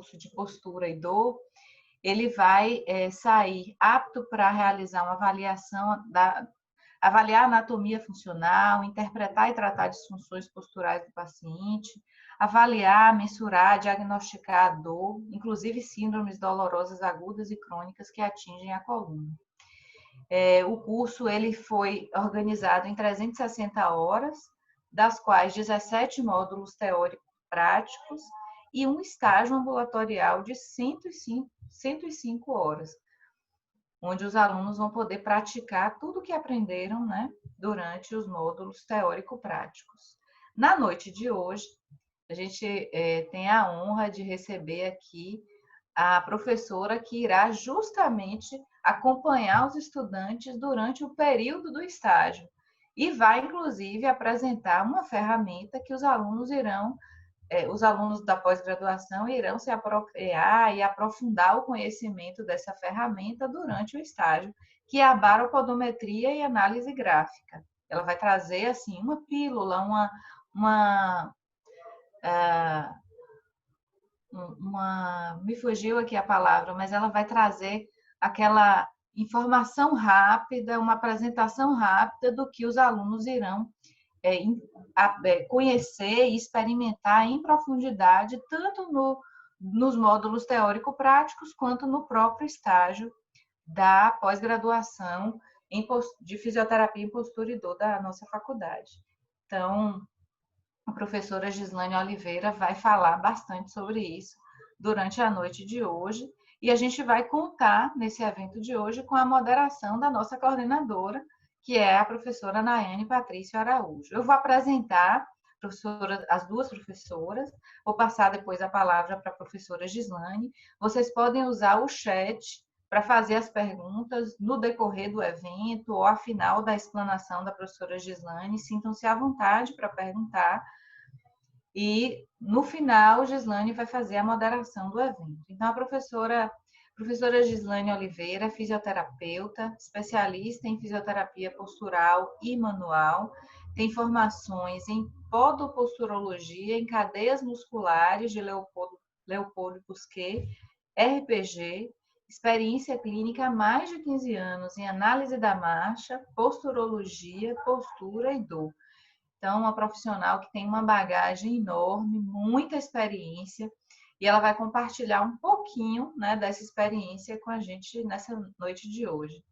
curso de postura e dor, ele vai sair apto para realizar uma avaliação, avaliar a anatomia funcional, interpretar e tratar disfunções posturais do paciente, avaliar, mensurar, diagnosticar a dor, inclusive síndromes dolorosas agudas e crônicas que atingem a coluna. O curso ele foi organizado em 360 horas, das quais 17 módulos teóricos práticos e um estágio ambulatorial de 105 horas, onde os alunos vão poder praticar tudo o que aprenderam, né, durante os módulos teórico-práticos. Na noite de hoje, a gente tem a honra de receber aqui a professora que irá justamente acompanhar os estudantes durante o período do estágio e vai, inclusive, apresentar uma ferramenta que os alunos da pós-graduação irão se apropriar e aprofundar o conhecimento dessa ferramenta durante o estágio, que é a baropodometria e análise gráfica. Ela vai trazer, assim, uma pílula, me fugiu aqui a palavra, mas ela vai trazer aquela informação rápida, uma apresentação rápida do que os alunos irão conhecer e experimentar em profundidade, tanto nos módulos teórico-práticos, quanto no próprio estágio da pós-graduação de fisioterapia em postura e dor da nossa faculdade. Então, a professora Gislane Oliveira vai falar bastante sobre isso durante a noite de hoje, e a gente vai contar, nesse evento de hoje, com a moderação da nossa coordenadora, que é a professora Naiane Patrício Araújo. Eu vou apresentar as duas professoras, vou passar depois a palavra para a professora Gislane. Vocês podem usar o chat para fazer as perguntas no decorrer do evento ou ao final da explanação da professora Gislane. Sintam-se à vontade para perguntar. E, no final, Gislane vai fazer a moderação do evento. Então, a professora Gislane Oliveira, fisioterapeuta, especialista em fisioterapia postural e manual, tem formações em podoposturologia, em cadeias musculares de Leopoldo Busquet, RPG, experiência clínica há mais de 15 anos em análise da marcha, posturologia, postura e dor. Então, uma profissional que tem uma bagagem enorme, muita experiência, e ela vai compartilhar um pouquinho, né, dessa experiência com a gente nessa noite de hoje.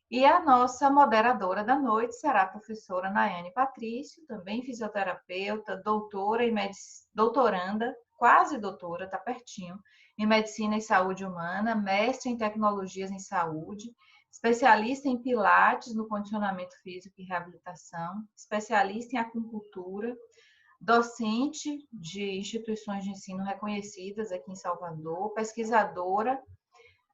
E a nossa moderadora da noite será a professora Naiane Patrício, também fisioterapeuta, doutoranda, quase doutora, está pertinho, em Medicina e Saúde Humana, mestre em Tecnologias em Saúde, especialista em Pilates no condicionamento físico e reabilitação, especialista em acupuntura, docente de instituições de ensino reconhecidas aqui em Salvador, pesquisadora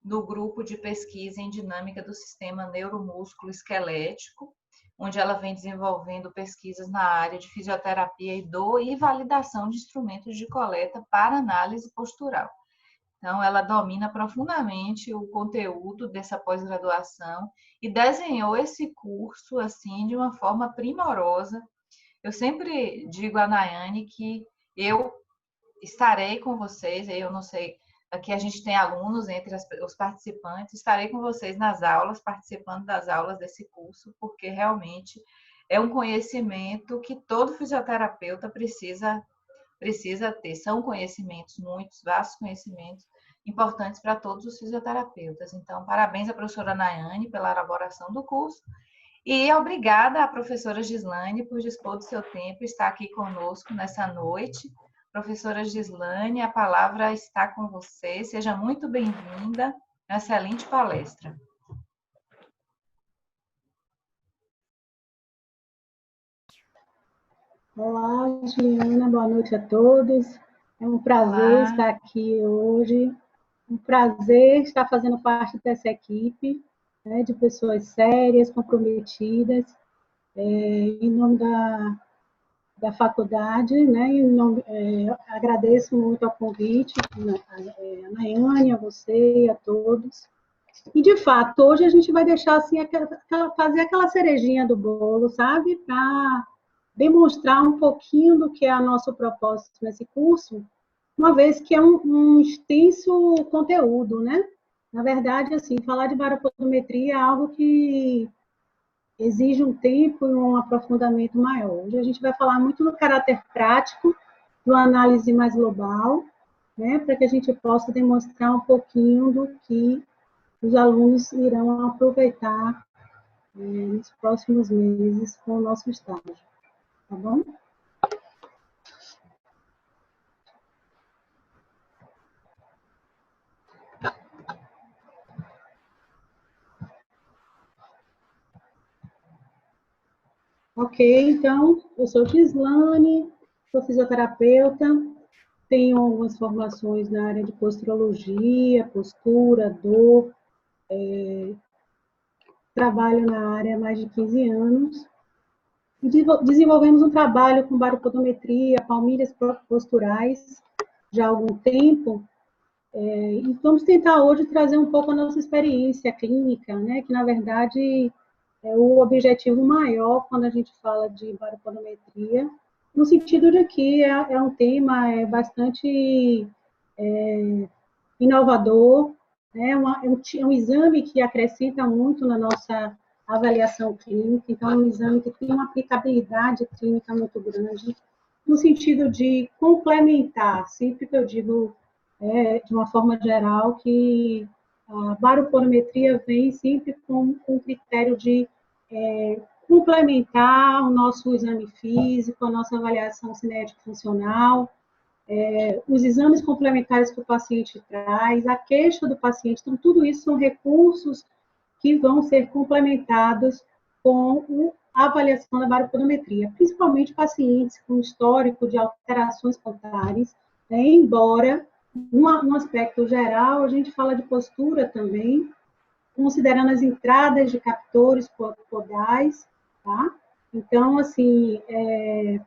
do grupo de pesquisa em dinâmica do sistema neuromúsculo esquelético, onde ela vem desenvolvendo pesquisas na área de fisioterapia e dor e validação de instrumentos de coleta para análise postural. Então, ela domina profundamente o conteúdo dessa pós-graduação e desenhou esse curso assim de uma forma primorosa. Eu sempre digo a Naiane que eu estarei com vocês, eu não sei, aqui a gente tem alunos entre os participantes, estarei com vocês nas aulas, participando das aulas desse curso, porque realmente é um conhecimento que todo fisioterapeuta precisa ter. São conhecimentos, muitos, vastos conhecimentos, importantes para todos os fisioterapeutas. Então, parabéns à professora Naiane pela elaboração do curso e obrigada à professora Gislane por dispor do seu tempo e estar aqui conosco nessa noite. Professora Gislane, a palavra está com você. Seja muito bem-vinda. Uma excelente palestra. Olá, Juliana, boa noite a todos. É um prazer estar aqui hoje. Um prazer estar fazendo parte dessa equipe, né, de pessoas sérias, comprometidas, em nome da faculdade, né, agradeço muito ao convite, a Naiane, a você e a todos. E, de fato, hoje a gente vai deixar assim, fazer aquela cerejinha do bolo, sabe? Para demonstrar um pouquinho do que é o nosso propósito nesse curso, uma vez que é um extenso conteúdo, né? Na verdade, assim, falar de baropodometria é algo que exige um tempo e um aprofundamento maior. Hoje a gente vai falar muito no caráter prático, de uma análise mais global, né, para que a gente possa demonstrar um pouquinho do que os alunos irão aproveitar nos próximos meses com o nosso estágio, tá bom? Ok, então, eu sou Gislane, sou fisioterapeuta, tenho algumas formações na área de posturologia, postura, dor, trabalho na área há mais de 15 anos. Desenvolvemos um trabalho com baropodometria, palmilhas posturais, já há algum tempo, e vamos tentar hoje trazer um pouco a nossa experiência clínica, né, que na verdade é o objetivo maior quando a gente fala de baropodometria, no sentido de que é um tema bastante inovador, né, é um exame que acrescenta muito na nossa avaliação clínica, então é um exame que tem uma aplicabilidade clínica muito grande, no sentido de complementar, sempre que eu digo de uma forma geral, que a baropodometria vem sempre com o critério de complementar o nosso exame físico, a nossa avaliação cinética funcional, os exames complementares que o paciente traz, a queixa do paciente, então tudo isso são recursos que vão ser complementados com a avaliação da baropodometria, principalmente pacientes com histórico de alterações plantares, né, embora, num aspecto geral, a gente fala de postura também, considerando as entradas de captores podais, tá? Então, assim, é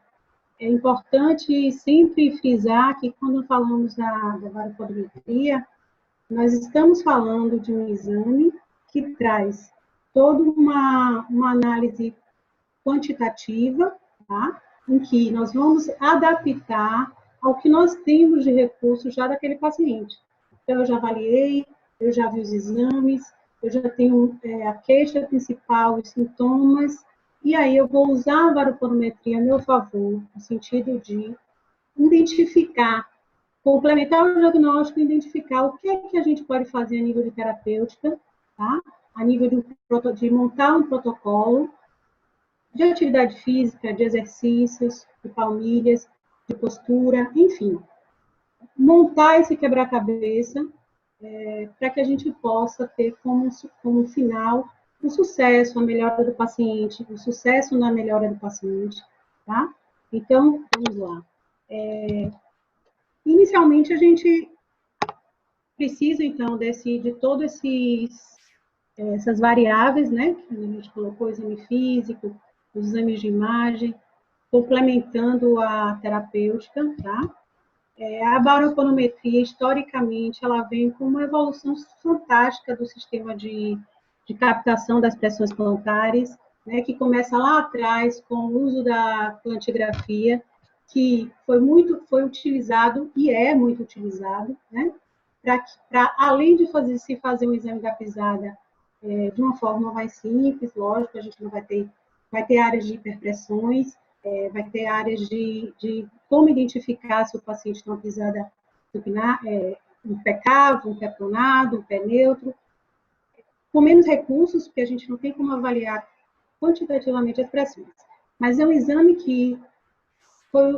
importante sempre frisar que quando falamos da baropodometria, nós estamos falando de um exame que traz toda uma análise quantitativa, tá? Em que nós vamos adaptar ao que nós temos de recursos já daquele paciente. Então, eu já avaliei, eu já vi os exames, eu já tenho a queixa principal, os sintomas, e aí eu vou usar a baropodometria a meu favor, no sentido de identificar, complementar o diagnóstico e identificar o que é que a gente pode fazer a nível de terapêutica, tá? A nível de montar um protocolo de atividade física, de exercícios, de palmilhas, de postura, enfim. Montar esse quebra-cabeça para que a gente possa ter como final o sucesso, a melhora do paciente, o sucesso na melhora do paciente, tá? Então, vamos lá. Inicialmente, a gente precisa, então, de todas essas variáveis, né, que a gente colocou, o exame físico, os exames de imagem, complementando a terapêutica, tá? A baroponometria, historicamente, ela vem com uma evolução fantástica do sistema de captação das pressões plantares, né, que começa lá atrás com o uso da plantigrafia, que foi utilizado e é muito utilizado, né, para além de se fazer um exame da pisada de uma forma mais simples, lógico, a gente não vai ter áreas de hiperpressões, vai ter áreas de como identificar se o paciente tem uma pisada um pé cavo, um pé pronado, um pé neutro, com menos recursos, porque a gente não tem como avaliar quantitativamente as pressões. Mas é um exame que foi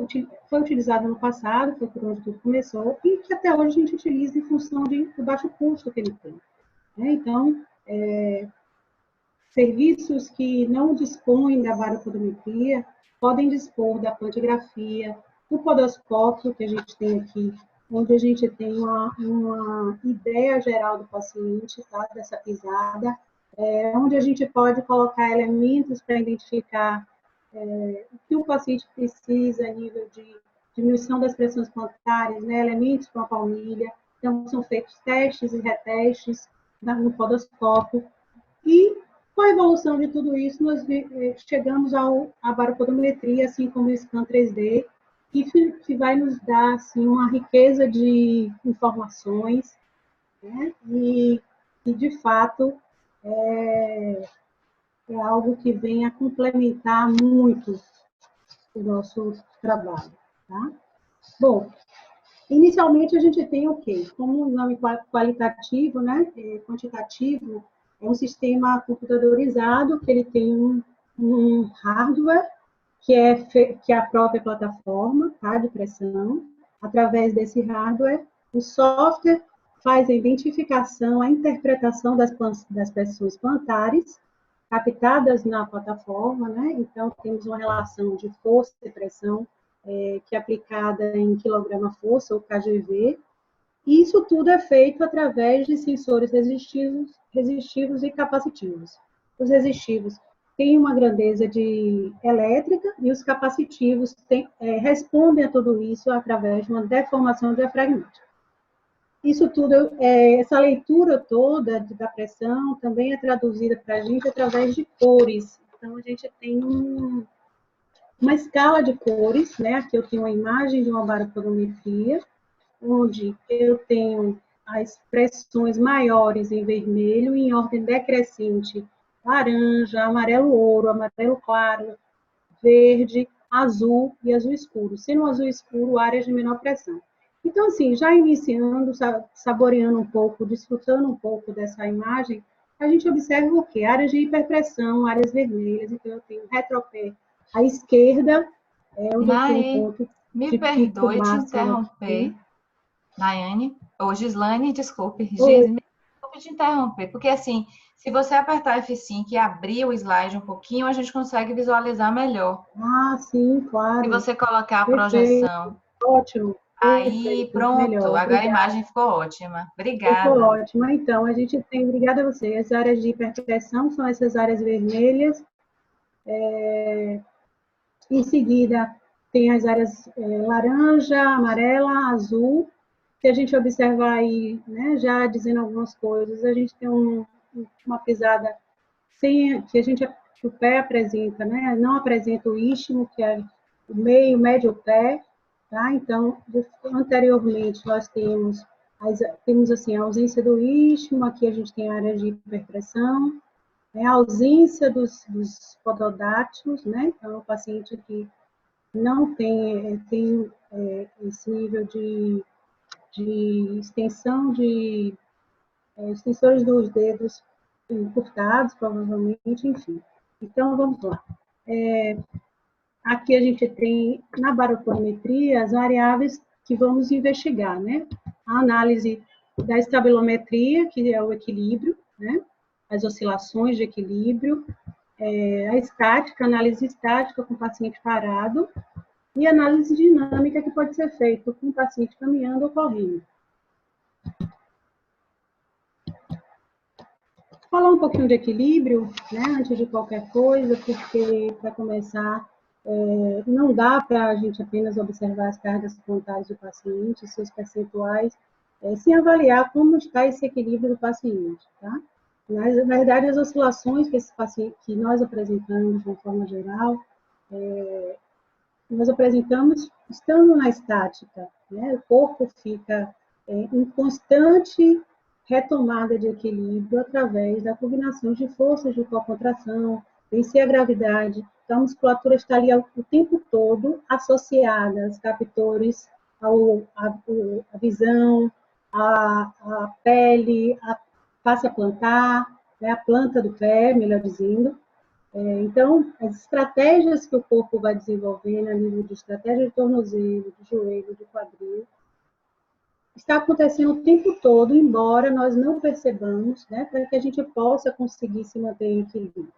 utilizado no passado, foi por onde tudo começou, e que até hoje a gente utiliza em função do baixo custo que ele tem. Então, serviços que não dispõem da baropodometria podem dispor da plantigrafia, do podoscópio que a gente tem aqui, onde a gente tem uma ideia geral do paciente, tá? Dessa pisada, onde a gente pode colocar elementos para identificar o que o paciente precisa a nível de diminuição das pressões plantares, né? Elementos para a palmilha. Então, são feitos testes e retestes no podoscópio. E com a evolução de tudo isso, nós chegamos à baropodometria, assim como o scan 3D, que vai nos dar assim, uma riqueza de informações, né? E, de fato, é algo que vem a complementar muito o nosso trabalho. Tá? Bom, inicialmente a gente tem o quê? Como um exame qualitativo, né? Quantitativo, é um sistema computadorizado que ele tem um hardware que é a própria plataforma, tá, de pressão. Através desse hardware, o software faz a identificação, a interpretação das pressões plantares captadas na plataforma, né? Então, temos uma relação de força e pressão que é aplicada em quilograma-força, ou KGV, e isso tudo é feito através de sensores resistivos e capacitivos. Os resistivos têm uma grandeza de elétrica e os capacitivos respondem a tudo isso através de uma deformação diafragmática. Isso tudo, essa leitura toda da pressão também é traduzida para a gente através de cores. Então, a gente tem uma escala de cores, né? Aqui eu tenho uma imagem de uma baropodometria, onde eu tenho as pressões maiores em vermelho, em ordem decrescente, laranja, amarelo ouro, amarelo claro, verde, azul e azul escuro. Sendo o azul escuro, áreas de menor pressão. Então, assim, já iniciando, saboreando um pouco, desfrutando um pouco dessa imagem, a gente observa o quê? Áreas de hiperpressão, áreas vermelhas. Então, eu tenho retropé à esquerda, onde eu tenho um ponto me de pico perdoe te máximo interromper, aqui. Nayane, ou Gislaine, desculpe, Oi. me desculpe te interromper, porque assim, se você apertar F5 e abrir o slide um pouquinho, a gente consegue visualizar melhor. Ah, sim, Se claro. você colocar a Perfeito. projeção, Ótimo. aí Perfeito. pronto, Melhor. agora a Obrigada. imagem ficou ótima. Ficou Obrigada. ótimo. Então, a gente tem, obrigada a você, as áreas de hiperpressão são essas áreas vermelhas. Em seguida, tem as áreas laranja, amarela, azul. Se a gente observar aí, né, já dizendo algumas coisas, a gente tem uma pisada sem, que o pé apresenta, né, não apresenta o istmo, que é o meio, médio pé, tá? Então, anteriormente, nós temos assim, a ausência do istmo, aqui a gente tem a área de hiperpressão, a ausência dos pododáctilos, né? Então, o paciente que não tem esse nível de extensão de extensores dos dedos encurtados, provavelmente, enfim. Então, vamos lá. Aqui a gente tem, na baropometria, as variáveis que vamos investigar, né? A análise da estabilometria, que é o equilíbrio, né? As oscilações de equilíbrio, a estática, análise estática com o paciente parado, e análise dinâmica que pode ser feita com o paciente caminhando ou correndo. Falar um pouquinho de equilíbrio, né, antes de qualquer coisa, porque, para começar, não dá para a gente apenas observar as cargas frontais do paciente, seus percentuais, sem avaliar como está esse equilíbrio do paciente, tá? Mas, na verdade, as oscilações que nós apresentamos, de uma forma geral, nós apresentamos estando na estática, né? O corpo fica em constante retomada de equilíbrio através da combinação de forças de contração, vencer a gravidade. Então, a musculatura está ali o tempo todo associada aos captores, a visão, a pele, a face plantar, né? A planta do pé, melhor dizendo. Então, as estratégias que o corpo vai desenvolvendo a nível de estratégia de tornozelo, de joelho, de quadril, está acontecendo o tempo todo, embora nós não percebamos, né, para que a gente possa conseguir se manter em equilíbrio.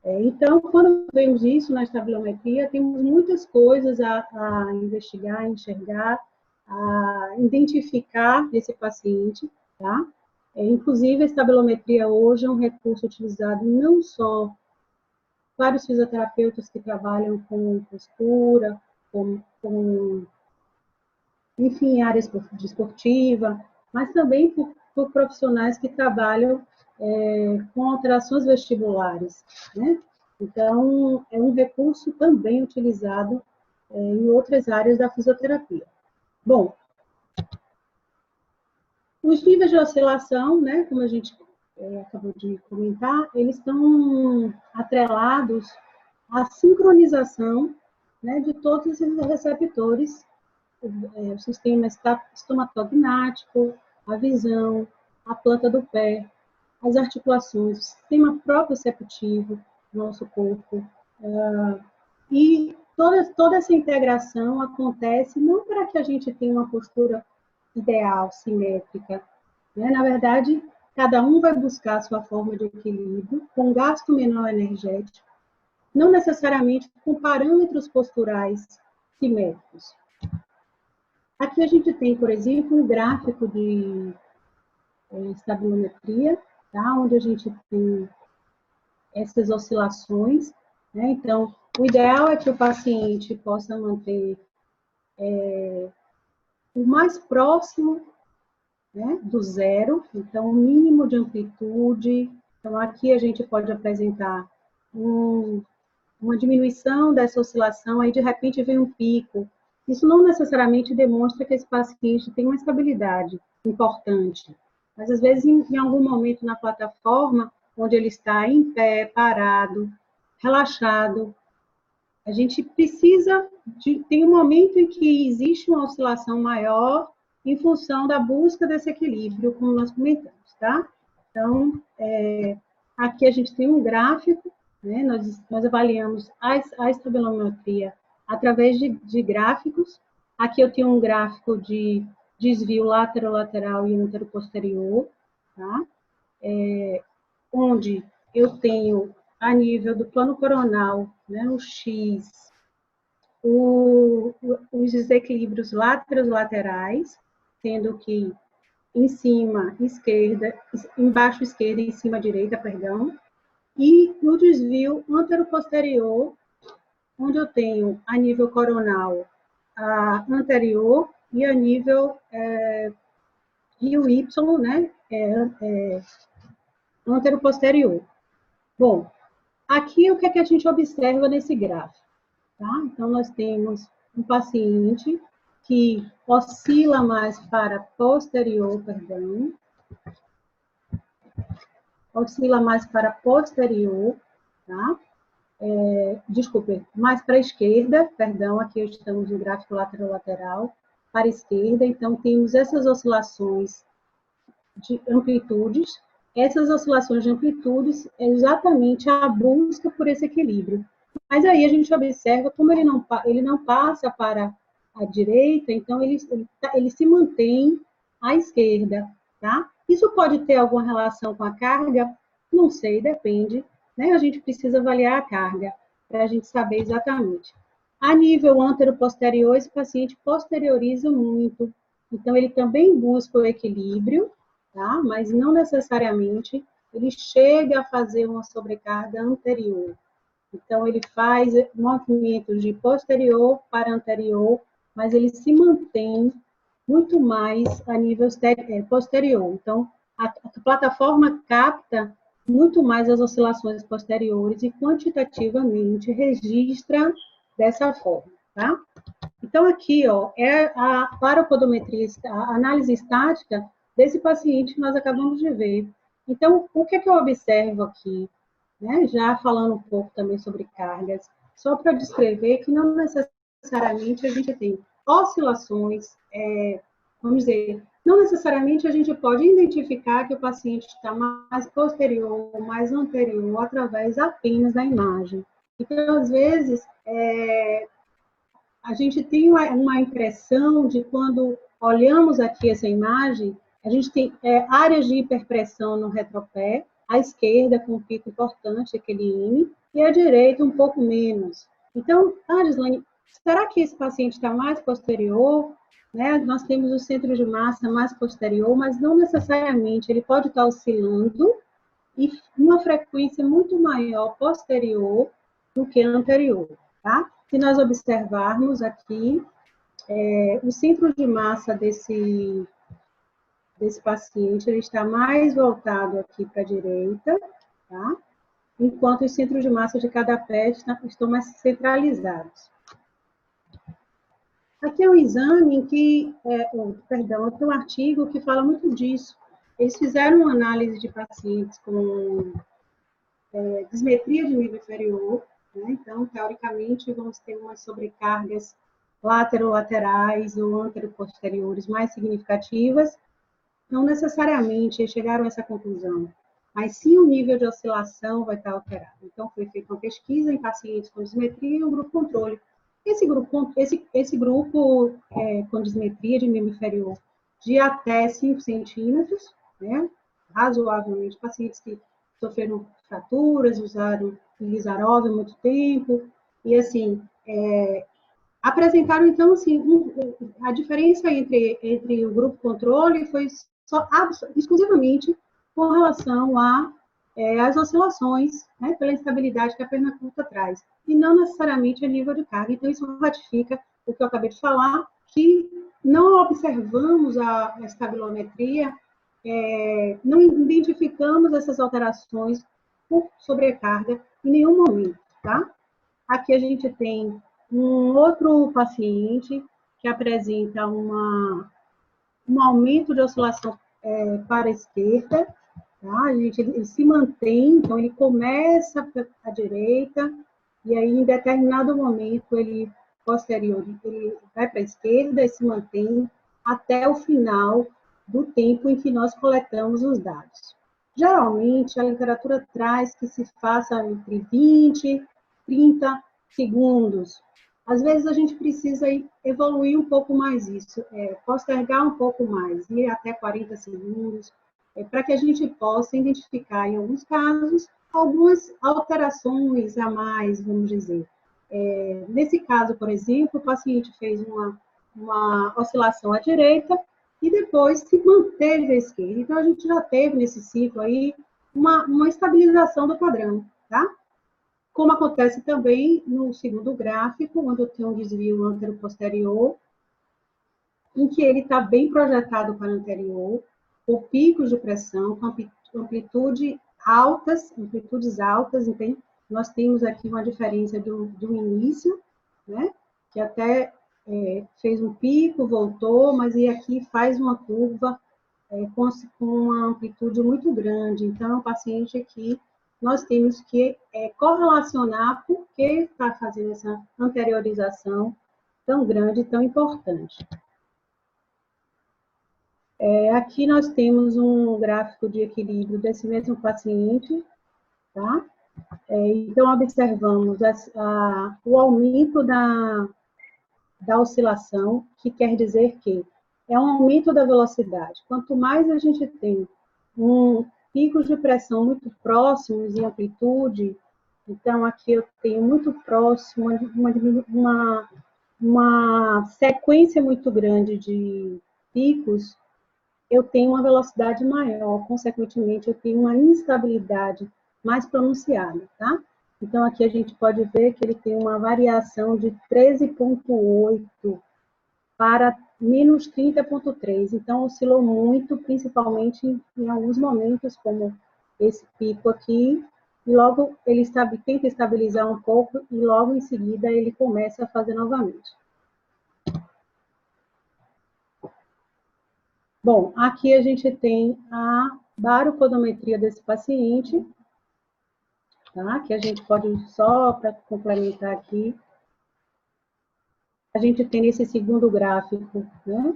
Então, quando vemos isso na estabilometria, temos muitas coisas a investigar, a enxergar, a identificar nesse paciente, tá? Inclusive, a estabilometria hoje é um recurso utilizado não só vários fisioterapeutas que trabalham com postura, enfim, áreas desportiva, mas também por profissionais que trabalham com alterações vestibulares, né? Então, é um recurso também utilizado em outras áreas da fisioterapia. Bom, os níveis de oscilação, né, como a gente acabou de comentar, eles estão atrelados à sincronização, né, de todos esses receptores, o sistema estomatognático, a visão, a planta do pé, as articulações, o sistema proprioceptivo do nosso corpo. E toda essa integração acontece não para que a gente tenha uma postura ideal, simétrica, né? Na verdade, cada um vai buscar a sua forma de equilíbrio, com gasto menor energético, não necessariamente com parâmetros posturais simétricos. Aqui a gente tem, por exemplo, um gráfico de estabilometria, tá? Onde a gente tem essas oscilações, né? Então, o ideal é que o paciente possa manter o mais próximo, né, do zero, então, o mínimo de amplitude. Então, aqui a gente pode apresentar uma diminuição dessa oscilação, aí de repente vem um pico. Isso não necessariamente demonstra que esse paciente tem uma estabilidade importante, mas às vezes em algum momento na plataforma, onde ele está em pé, parado, relaxado, a gente precisa tem um momento em que existe uma oscilação maior em função da busca desse equilíbrio, como nós comentamos, tá? Então, aqui a gente tem um gráfico, né? Nós avaliamos a estabilometria através de gráficos. Aqui eu tenho um gráfico de desvio lateral e anteroposterior, tá? Onde eu tenho a nível do plano coronal, né, o X, os desequilíbrios laterais, sendo que em cima, esquerda, embaixo, esquerda, em cima, direita, perdão, e no desvio anteroposterior, onde eu tenho a nível coronal a anterior e a nível e o Y, né, anteroposterior. Bom, aqui o que é que a gente observa nesse gráfico? Tá? Então, nós temos um paciente que oscila mais para posterior, oscila mais para posterior, tá? Desculpe, mais para a esquerda, aqui estamos no gráfico lateral, para a esquerda, então temos essas oscilações de amplitudes. Essas oscilações de amplitudes é exatamente a busca por esse equilíbrio. Mas aí a gente observa como ele não passa para a direita, então ele se mantém à esquerda, tá? Isso pode ter alguma relação com a carga? Não sei, depende, né? A gente precisa avaliar a carga para a gente saber exatamente. A nível anteroposterior, esse paciente posterioriza muito, então ele também busca o equilíbrio, tá? Mas não necessariamente ele chega a fazer uma sobrecarga anterior. Então, ele faz movimentos de posterior para anterior, mas ele se mantém muito mais a nível posterior. Então, a plataforma capta muito mais as oscilações posteriores e quantitativamente registra dessa forma, tá? Então, aqui, ó, é a paropodometria, a análise estática desse paciente que nós acabamos de ver. Então, o que é que eu observo aqui? Né? Já falando um pouco também sobre cargas, só para descrever que não necessariamente a gente tem oscilações, vamos dizer, não necessariamente a gente pode identificar que o paciente está mais posterior ou mais anterior através apenas da imagem. Então, às vezes, a gente tem uma impressão de quando olhamos aqui essa imagem, a gente tem áreas de hiperpressão no retropé, à esquerda com um pico importante, aquele IME, e à direita um pouco menos. Então, Gislaine, será que esse paciente está mais posterior? Né? Nós temos o centro de massa mais posterior, mas não necessariamente, ele pode estar oscilando e uma frequência muito maior posterior do que anterior, tá? Se nós observarmos aqui, o centro de massa desse paciente, ele está mais voltado aqui para a direita, tá? Enquanto os centros de massa de cada pé estão mais centralizados. Aqui é um exame em que, perdão, tem um artigo que fala muito disso. Eles fizeram uma análise de pacientes com dismetria de nível inferior, né? Então, teoricamente, vamos ter umas sobrecargas laterolaterais ou anteroposteriores mais significativas. Não necessariamente chegaram a essa conclusão, mas sim o nível de oscilação vai estar alterado. Então, foi feita uma pesquisa em pacientes com dismetria e um grupo controle. Esse grupo com dismetria de membro inferior de até 5 centímetros, né, razoavelmente, pacientes que sofreram fraturas, usaram Lisarov há muito tempo, e assim, apresentaram, então, assim, a diferença entre o grupo controle foi exclusivamente com relação às oscilações, né, pela instabilidade que a perna curta traz, e não necessariamente a nível de carga. Então, isso ratifica o que eu acabei de falar, que não observamos a estabilometria, não identificamos essas alterações por sobrecarga em nenhum momento, tá? Aqui a gente tem um outro paciente que apresenta um aumento de oscilação para a esquerda, tá? Ele se mantém, então ele começa à direita, e aí em determinado momento ele posterior, ele vai para a esquerda e se mantém até o final do tempo em que nós coletamos os dados. Geralmente, a literatura traz que se faça entre 20 30 segundos. Às vezes a gente precisa evoluir um pouco mais isso, postergar um pouco mais, ir até 40 segundos, para que a gente possa identificar, em alguns casos, algumas alterações a mais, vamos dizer. Nesse caso, por exemplo, o paciente fez uma oscilação à direita e depois se manteve à esquerda. Então, a gente já teve nesse ciclo aí uma estabilização do padrão, tá? Como acontece também no segundo gráfico, onde eu tenho um desvio antero-posterior, em que ele está bem projetado para o anterior, por picos de pressão, com amplitudes altas, então nós temos aqui uma diferença do início, né, que até fez um pico, voltou, mas e aqui faz uma curva com uma amplitude muito grande. Então, o paciente aqui, nós temos que correlacionar por que está fazendo essa anteriorização tão grande e tão importante. Aqui nós temos um gráfico de equilíbrio desse mesmo paciente, tá? Então, observamos o aumento da oscilação, que quer dizer que é um aumento da velocidade. Quanto mais a gente tem picos de pressão muito próximos em amplitude, então aqui eu tenho muito próximo, uma sequência muito grande de picos, eu tenho uma velocidade maior, consequentemente eu tenho uma instabilidade mais pronunciada, tá? Então, aqui a gente pode ver que ele tem uma variação de 13,8 para menos 30,3. Então, oscilou muito, principalmente em alguns momentos, como esse pico aqui, e logo ele tenta estabilizar um pouco, e logo em seguida ele começa a fazer novamente. Bom, aqui a gente tem a baropodometria desse paciente, tá? Que a gente pode, só para complementar aqui, a gente tem nesse segundo gráfico, né,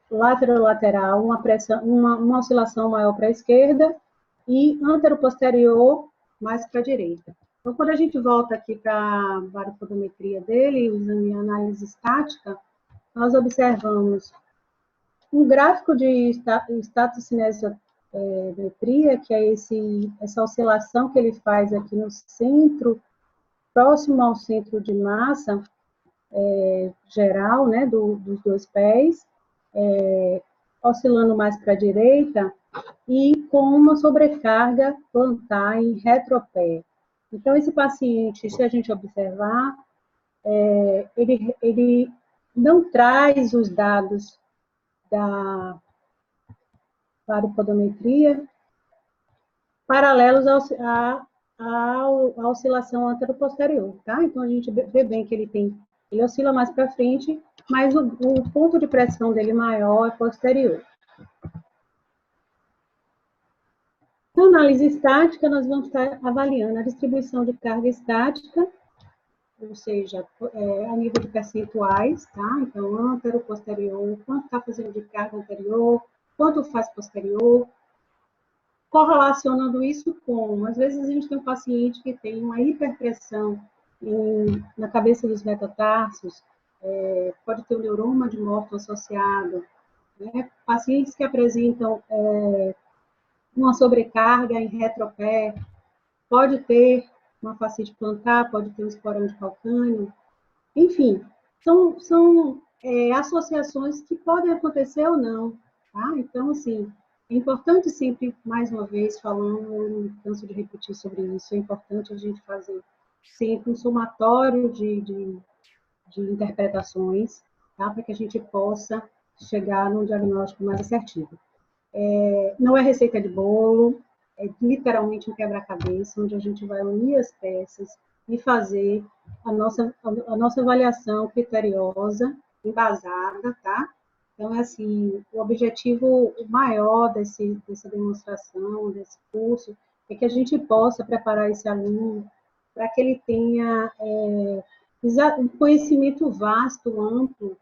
lateral, uma oscilação maior para a esquerda e anteroposterior mais para a direita. Então, quando a gente volta aqui para a baropodometria dele, usando a análise estática, nós observamos um gráfico de estatocinesimetria, que é essa oscilação que ele faz aqui no centro, próximo ao centro de massa geral, né, dos dois pés, oscilando mais para a direita e com uma sobrecarga plantar em retropé. Então, esse paciente, se a gente observar, ele não traz os dados da baropodometria paralelos à oscilação anteroposterior, tá? Então, a gente vê bem que ele tem Ele oscila mais para frente, mas o ponto de pressão dele maior é posterior. Na análise estática, nós vamos estar avaliando a distribuição de carga estática, ou seja, a nível de percentuais, tá? Então, antero, posterior, quanto está fazendo de carga anterior, quanto faz posterior, correlacionando isso com, às vezes a gente tem um paciente que tem uma hiperpressão na cabeça dos metatarsos, pode ter um neuroma de morto associado, né? Pacientes que apresentam uma sobrecarga em retropé, pode ter uma fascite plantar, pode ter um esporão de calcânio, enfim, são associações que podem acontecer ou não, tá? Então, assim, é importante sempre, mais uma vez, falando, eu não canso de repetir sobre isso, é importante a gente fazer sempre um somatório de interpretações, tá? Para que a gente possa chegar num diagnóstico mais assertivo. Não é receita de bolo, é literalmente um quebra-cabeça, onde a gente vai unir as peças e fazer a nossa avaliação criteriosa, embasada, tá? Então, é assim, o objetivo maior dessa demonstração, desse curso, é que a gente possa preparar esse aluno para que ele tenha um conhecimento vasto, amplo,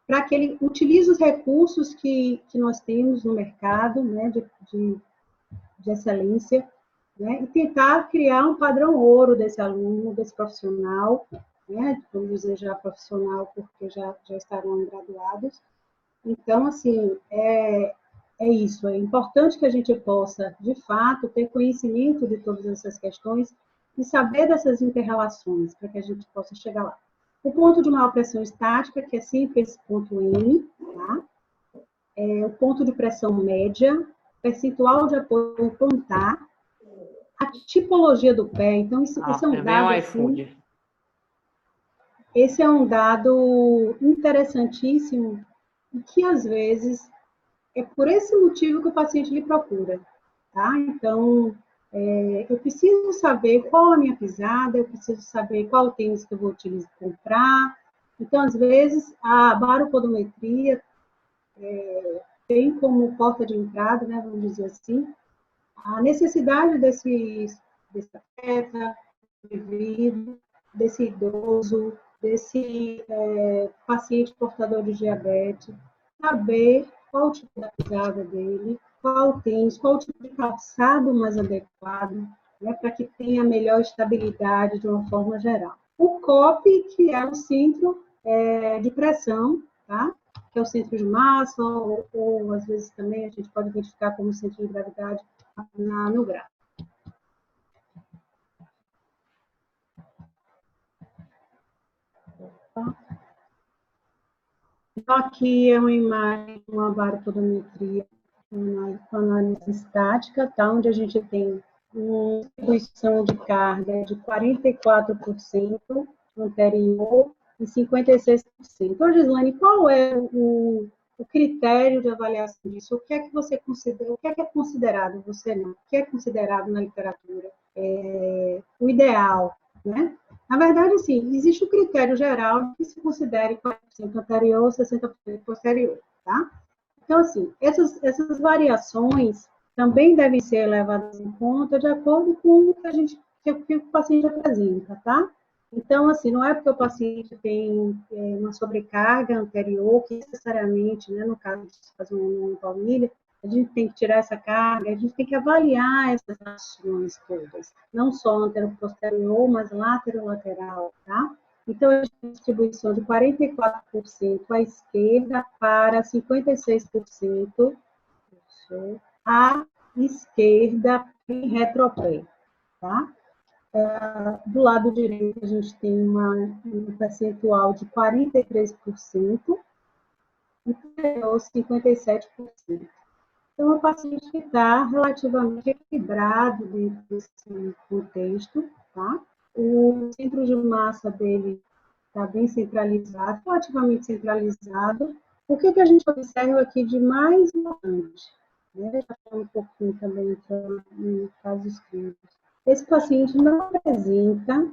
para que ele utilize os recursos que nós temos no mercado, né, de excelência, né, e tentar criar um padrão ouro desse aluno, desse profissional, né, vamos dizer já profissional, porque já estarão graduados. Então, assim, é isso, é importante que a gente possa, de fato, ter conhecimento de todas essas questões e saber dessas interrelações, para que a gente possa chegar lá. O ponto de maior pressão estática, que é sempre esse ponto N, tá? O ponto de pressão média, percentual de apoio plantar, a tipologia do pé. Então, esse é um dado assim, esse é um dado interessantíssimo e que, às vezes, é por esse motivo que o paciente lhe procura, tá? Então, eu preciso saber qual a minha pisada, eu preciso saber qual o tênis que eu vou utilizar, comprar. Então, às vezes, a baropodometria tem como porta de entrada, né, vamos dizer assim, a necessidade desse atleta, desse idoso, desse paciente portador de diabetes, saber qual o tipo da pisada dele, qual o tênis, qual o tipo de calçado mais adequado, né, para que tenha melhor estabilidade de uma forma geral. O COP, que é o centro de pressão, tá? Que é o centro de massa, ou às vezes também a gente pode identificar como centro de gravidade no gráfico. Então, aqui é uma imagem, uma baropodometria, uma análise estática, tá? Onde a gente tem uma distribuição de carga de 44% anterior e 56%. Então, Gislaine, qual é o critério de avaliação disso? O que é que você considera, o que é considerado, você não, o que é considerado na literatura o ideal, né? Na verdade, sim, existe o critério geral de que se considere 40% anterior, 60% posterior, tá? Então, assim, essas variações também devem ser levadas em conta de acordo com o que o paciente apresenta, tá? Então, assim, não é porque o paciente tem uma sobrecarga anterior, que necessariamente, né, no caso de fazer uma palmilha, a gente tem que tirar essa carga, a gente tem que avaliar essas ações todas, não só antero-posterior, mas látero-lateral, tá? Então, a gente tem distribuição de 44% à esquerda para 56% à esquerda em retropé, tá? Do lado direito, a gente tem um percentual de 43% e superior 57%. Então, o paciente está relativamente equilibrado dentro desse contexto, tá? O centro de massa dele está bem centralizado, relativamente centralizado. O que a gente observa aqui de mais importante? Né? Já falando um pouquinho também em casos clínicos. Esse paciente não apresenta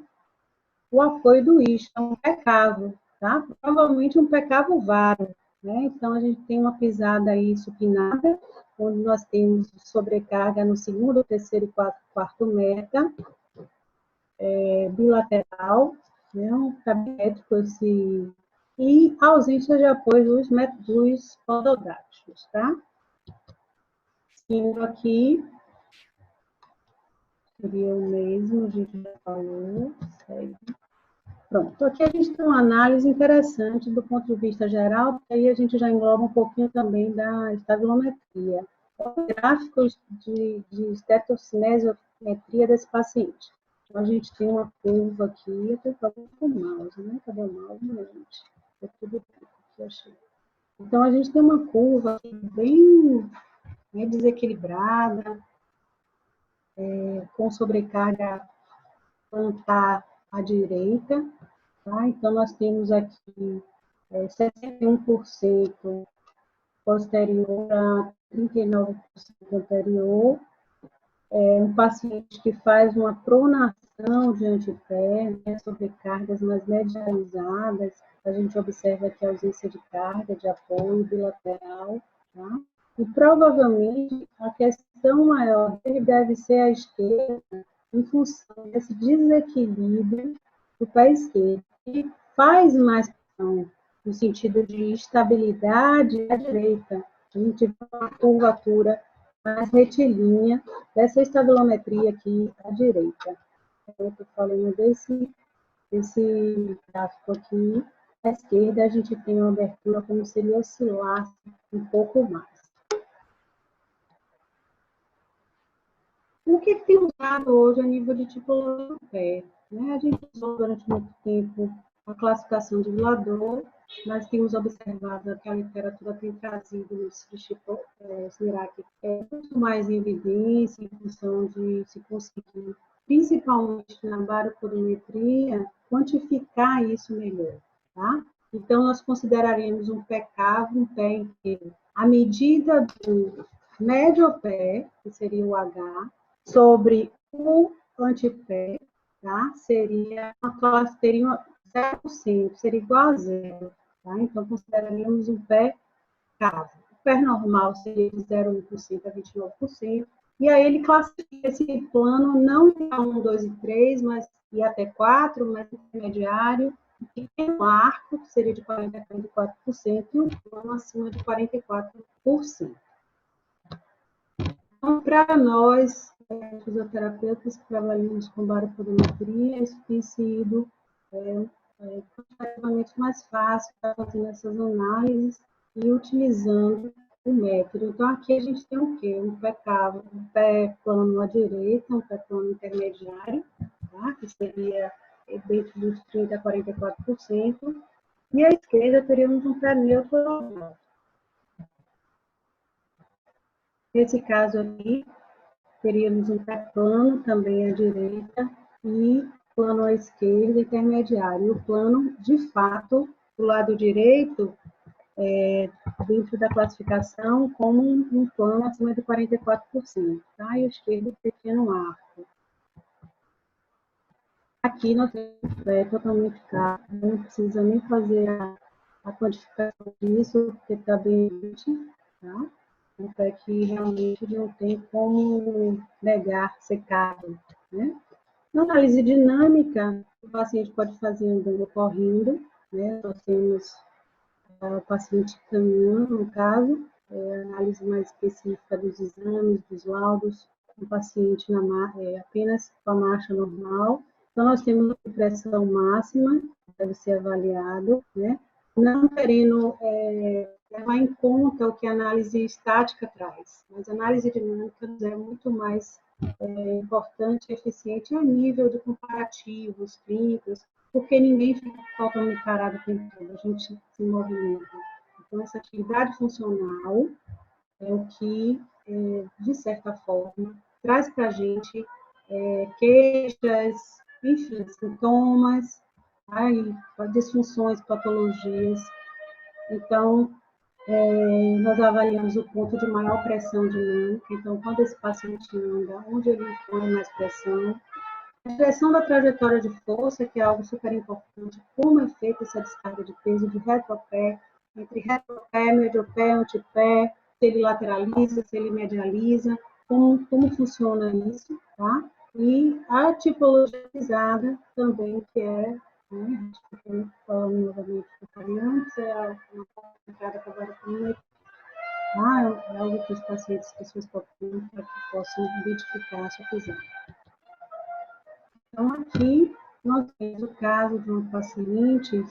o apoio do isquio, um pecado, tá? Provavelmente um pecado varo, né? Então, a gente tem uma pisada aí supinada, onde nós temos sobrecarga no segundo, terceiro e quarto meta, bilateral, né? Um cabelétrico, e ausência de apoio dos pododáctilos, tá? Indo aqui, seria o mesmo, a gente já falou, segue. Pronto, aqui a gente tem uma análise interessante do ponto de vista geral, porque aí a gente já engloba um pouquinho também da estabilometria. Gráficos de estetocinesiometria desse paciente. Então, a gente tem uma curva aqui, eu estou falando com o mouse, né? Cadê o mouse, gente? É tudo aqui, achei. Então, a gente tem uma curva bem desequilibrada, com sobrecarga plantar à direita, tá? Então, nós temos aqui 61% posterior a 39% anterior, um paciente que faz uma pronação de antepé, né, sobrecargas mais medializadas, a gente observa aqui a ausência de carga, de apoio bilateral, tá? E provavelmente a questão maior dele deve ser a esquerda, em função desse desequilíbrio do pé esquerdo, que faz mais pressão no sentido de estabilidade à direita. A gente vê uma curvatura mais retilínea dessa estabilometria aqui à direita. Eu estou falando desse gráfico aqui. À esquerda, a gente tem uma abertura como se ele oscilasse um pouco mais. O que tem usado hoje a nível de tipologia do pé? Né? A gente usou durante muito tempo a classificação de Villador, mas temos observado que a literatura tem trazido esse SNIRAC muito mais em evidência, em função de se conseguir, principalmente na baropodometria, quantificar isso melhor. Tá? Então, nós consideraríamos um pé cavo, um pé inteiro. A medida do médio pé, que seria o H, sobre o antepé, tá? Seria uma classe, teria 0%, seria igual a zero, tá? Então, consideraríamos um pé cavo. O pé normal seria de 0,1% a 29%, e aí ele classifica esse plano não em 1, 2 e 3, mas e até 4, mas intermediário, e tem um arco, que seria de 40% a 44%, e um plano acima de 44%. Então, para nós, fisioterapeutas que trabalhamos com baropodometria, isso tem sido completamente mais fácil para fazer essas análises e utilizando o método. Então, aqui a gente tem o quê? Um pé cavo, um pé plano à direita, um pé plano intermediário, tá? Que seria dentro dos 30% a 44%, e à esquerda teríamos um pé neutro. Nesse caso aqui, teríamos um pé plano também à direita e plano à esquerda intermediário. E o plano, de fato, do lado direito, dentro da classificação, como um plano acima de 44%, tá? E o esquerdo, pequeno arco. Aqui nós temos um pé totalmente caro, não precisa nem fazer a quantificação disso, porque está bem evidente, tá? Um pé que realmente não tem como negar ser caro, né? Na análise dinâmica, o paciente pode fazer andando ou correndo, né? Nós temos o paciente caminhando, no caso, análise mais específica dos exames, dos laudos, o paciente apenas com a marcha normal. Então, nós temos a pressão máxima, deve ser avaliado, né? Não querendo levar em conta o que a análise estática traz, mas a análise dinâmica é muito mais importante e eficiente a nível de comparativos clínicos, porque ninguém fica totalmente parado o tempo todo, a gente se movimenta. Então, essa atividade funcional é o que, de certa forma, traz para a gente queixas, enfim, sintomas, disfunções, patologias. Então, nós avaliamos o ponto de maior pressão dinâmica. Então, quando esse paciente anda, onde ele põe mais pressão, A direção da trajetória de força, que é algo super importante, como é feita essa descarga de peso de retropé, entre retropé, mediopé, antepé, se ele lateraliza, se ele medializa, como funciona isso, tá? E a tipologia pisada também, que é, né, falando novamente do variantes, é uma entrada agora com é algo que os pacientes, as pessoas podem para que possam identificar a sua pisada. Então, aqui, nós temos o caso de uma paciente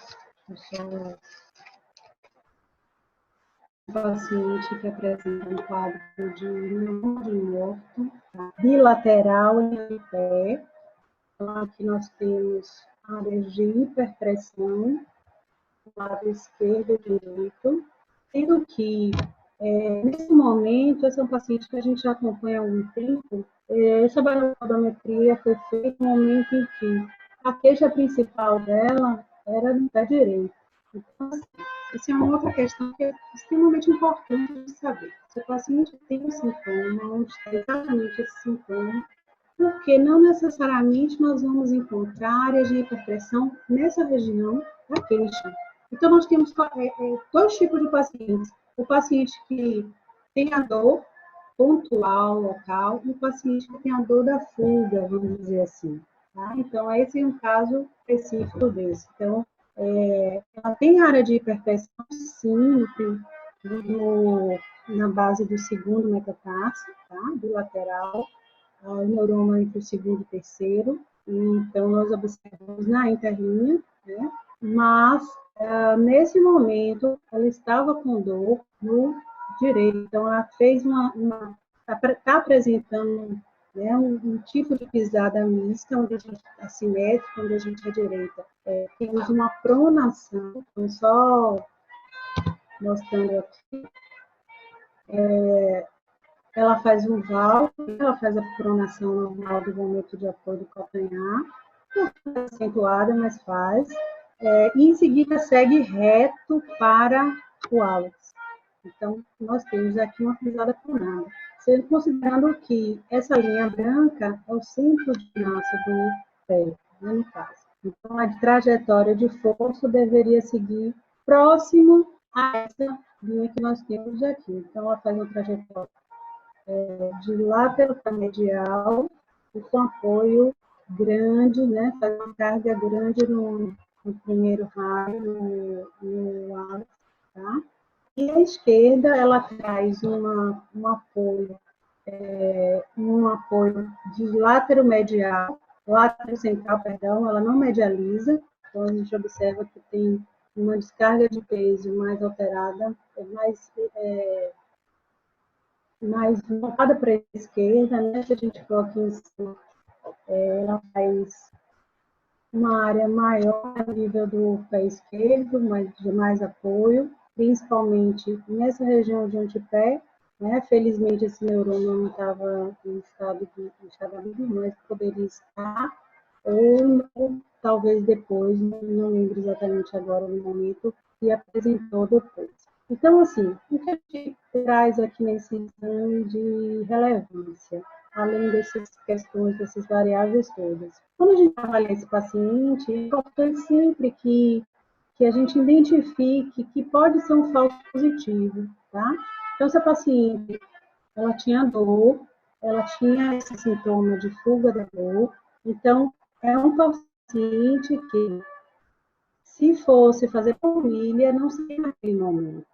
que apresenta um quadro de morto, tá? Bilateral em pé. Então, aqui nós temos áreas de hiperpressão, do lado esquerdo e direito, sendo que, nesse momento, essa é um paciente que a gente já acompanha há algum tempo. Essa baropodometria foi feita no momento em que a queixa principal dela era no pé direito. Então, assim, essa é uma outra questão que é extremamente importante de saber. Se o paciente tem um sintoma, onde está exatamente esse sintoma, porque não necessariamente nós vamos encontrar áreas de hiperpressão nessa região da queixa. Então, nós temos dois tipos de pacientes. O paciente que tem a dor pontual, local, e o paciente que tem a dor da fuga, vamos dizer assim. Tá? Então, esse é um caso específico desse. Então, ela tem área de hiperpressão, sim, na base do segundo metatarso, tá? Bilateral, o neuroma entre o segundo e o terceiro. Então, nós observamos na interlinha, né? Mas, nesse momento, ela estava com dor no direito. Então, ela fez está apresentando, né, um tipo de pisada mista, onde a gente assimétrica, onde a gente à direita temos uma pronação, então, só mostrando aqui, ela faz um valgo, ela faz a pronação normal do momento de apoio do calcanhar, não é acentuada, mas faz, e em seguida segue reto para o hálux. Então, nós temos aqui uma pisada pronada, considerando que essa linha branca é o centro de massa do pé, né, no caso. Então, a trajetória de força deveria seguir próximo a essa linha que nós temos aqui. Então, ela faz uma trajetória de lateral para medial, e com apoio grande, né? Faz uma carga grande no primeiro raio, no hálux, tá? E a esquerda, ela traz um apoio de látero medial, látero central, perdão, ela não medializa, então a gente observa que tem uma descarga de peso mais alterada, mais voltada para a esquerda, né? Se a gente for aqui em cima, ela faz uma área maior a nível do pé esquerdo, mas de mais apoio, principalmente nessa região de antepé, né? Felizmente esse neurônio não estava em estado agudo, mas poderia estar, ou talvez depois, não lembro exatamente agora no momento, que apresentou depois. Então, assim, o que a gente traz aqui nesse exame de relevância, além dessas questões, dessas variáveis todas? Quando a gente avalia esse paciente, é importante sempre que a gente identifique que pode ser um falso positivo, tá? Então, essa paciente, ela tinha dor, ela tinha esse sintoma de fuga da dor, então, é um paciente que, se fosse fazer família, não seria naquele momento,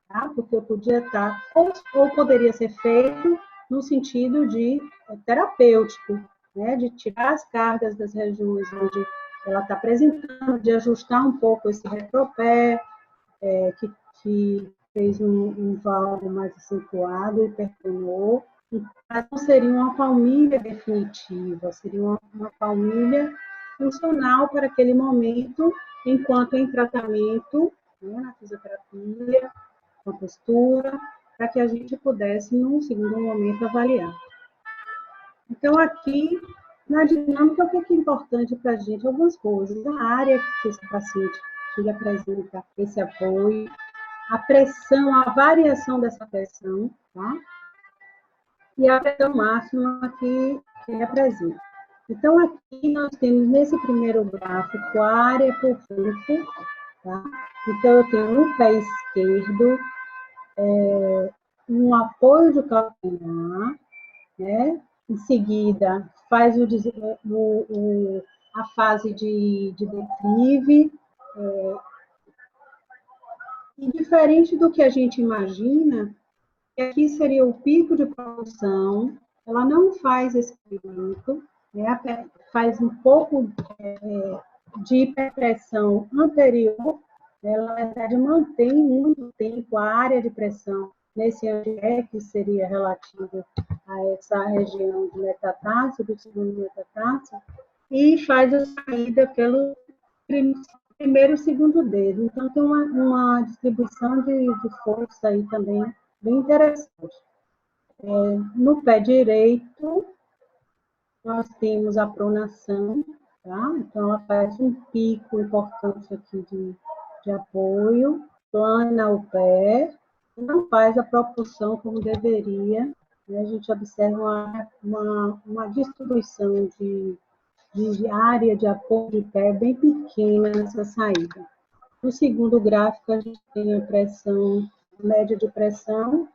tá? Porque eu podia estar, ou poderia ser feito no sentido de terapêutico, né? De tirar as cargas das regiões onde ela está apresentando, de ajustar um pouco esse retropé, que fez um valgo mais acentuado e pertonou, mas não seria uma palmilha definitiva, seria uma palmilha funcional para aquele momento, enquanto em tratamento, né, na fisioterapia, com a postura, para que a gente pudesse, num segundo momento, avaliar. Então, aqui, na dinâmica, o que é importante para a gente? Algumas coisas. A área que esse paciente que apresenta esse apoio, a pressão, a variação dessa pressão, tá? E a pressão máxima que ele apresenta. Então, aqui nós temos, nesse primeiro gráfico, a área por grupo, tá? Então, eu tenho no pé esquerdo um apoio de calcanhar, né? Em seguida, faz a fase de declive. E diferente do que a gente imagina, que aqui seria o pico de produção, ela não faz esse pico, né? Faz um pouco de hiperpressão anterior, ela, na verdade, mantém muito tempo a área de pressão nesse andré, que seria relativo a essa região de metatarso, do segundo metatarso, e faz a saída pelo primeiro e segundo dedo. Então, tem uma distribuição de força aí também bem interessante. No pé direito, nós temos a pronação, tá? Então, ela faz um pico importante aqui de apoio, plana o pé, não faz a propulsão como deveria, né? A gente observa uma distribuição de área de apoio de pé bem pequena nessa saída. No segundo gráfico, a gente tem a pressão, média de pressão,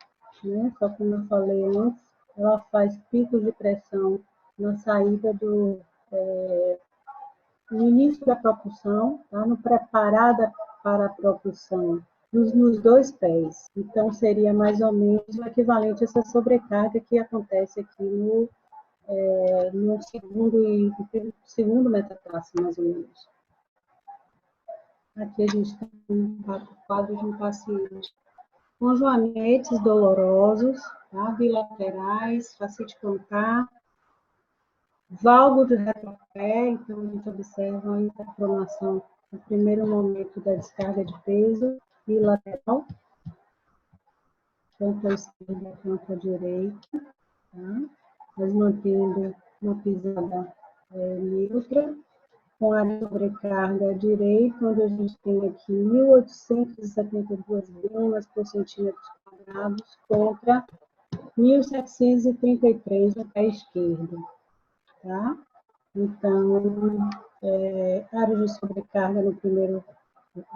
né? Só como eu falei antes, ela faz picos de pressão na saída no início da propulsão, tá? No preparada para a propulsão, nos dois pés. Então, seria mais ou menos o equivalente a essa sobrecarga que acontece aqui no segundo metatarso, mais ou menos. Aqui a gente tem um quadro de um paciente com joanetes dolorosos, tá? Bilaterais, fascite plantar, valgo de retropé, então a gente observa a interpronação no primeiro momento da descarga de peso bilateral, tanto a esquerda quanto a direita, tá? Mas mantendo uma pisada neutra, com a sobrecarga à direita, onde a gente tem aqui 1.872 gramas por centímetro quadrados contra 1.733 no pé esquerdo, tá? Então, área de sobrecarga no primeiro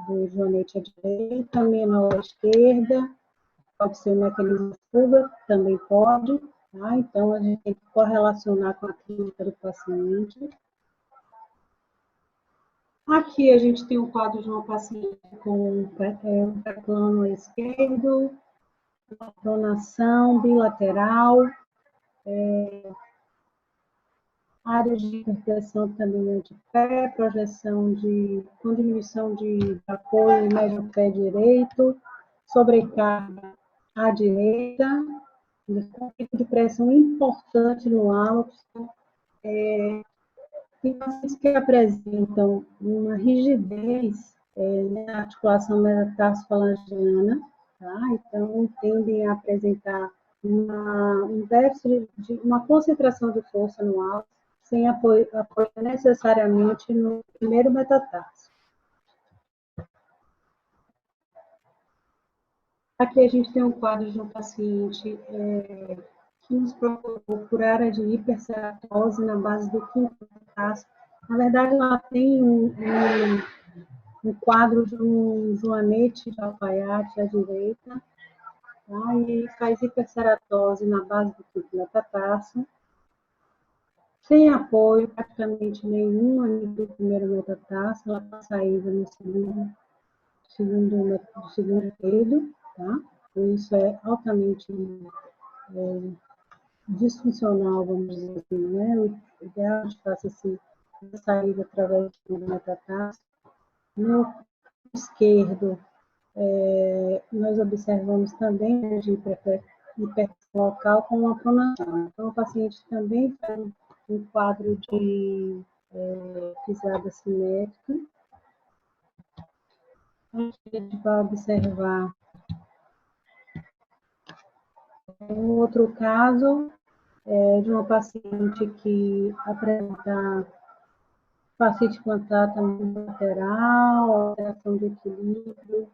do joanete à direita, menor à esquerda, pode ser um mecanismo de fuga, também pode, tá? Então, a gente tem que correlacionar com a clínica do paciente. Aqui a gente tem um quadro de uma paciente com um pé plano esquerdo, pronação bilateral, área de hiperpressão também de pé, com diminuição de apoio em médio pé direito, sobrecarga à direita, um pico de pressão importante no alto. Tem pacientes que apresentam uma rigidez na articulação metatarsofalangiana, tá? Então, tendem a apresentar um déficit de uma concentração de força no alto, sem apoio necessariamente no primeiro metatarso. Aqui a gente tem um quadro de um paciente que nos procurou por área de hiperceratose na base do quinto metatarso. Na verdade, ela tem um quadro de um joanete de alfaiate à direita, tá? E faz hiperceratose na base do quinto metatarso, sem apoio praticamente nenhum do primeiro metatarso, ela está saída no segundo dedo, tá? Então, isso é altamente disfuncional, vamos dizer assim, né? O ideal é que faça essa saída através do metatarso. No esquerdo, nós observamos também de hipertensão local com uma pronação. Então, o paciente também faz um quadro de pisada simétrica. A gente vai observar um outro caso de uma paciente que apresenta fascite plantar também lateral, alteração de equilíbrio,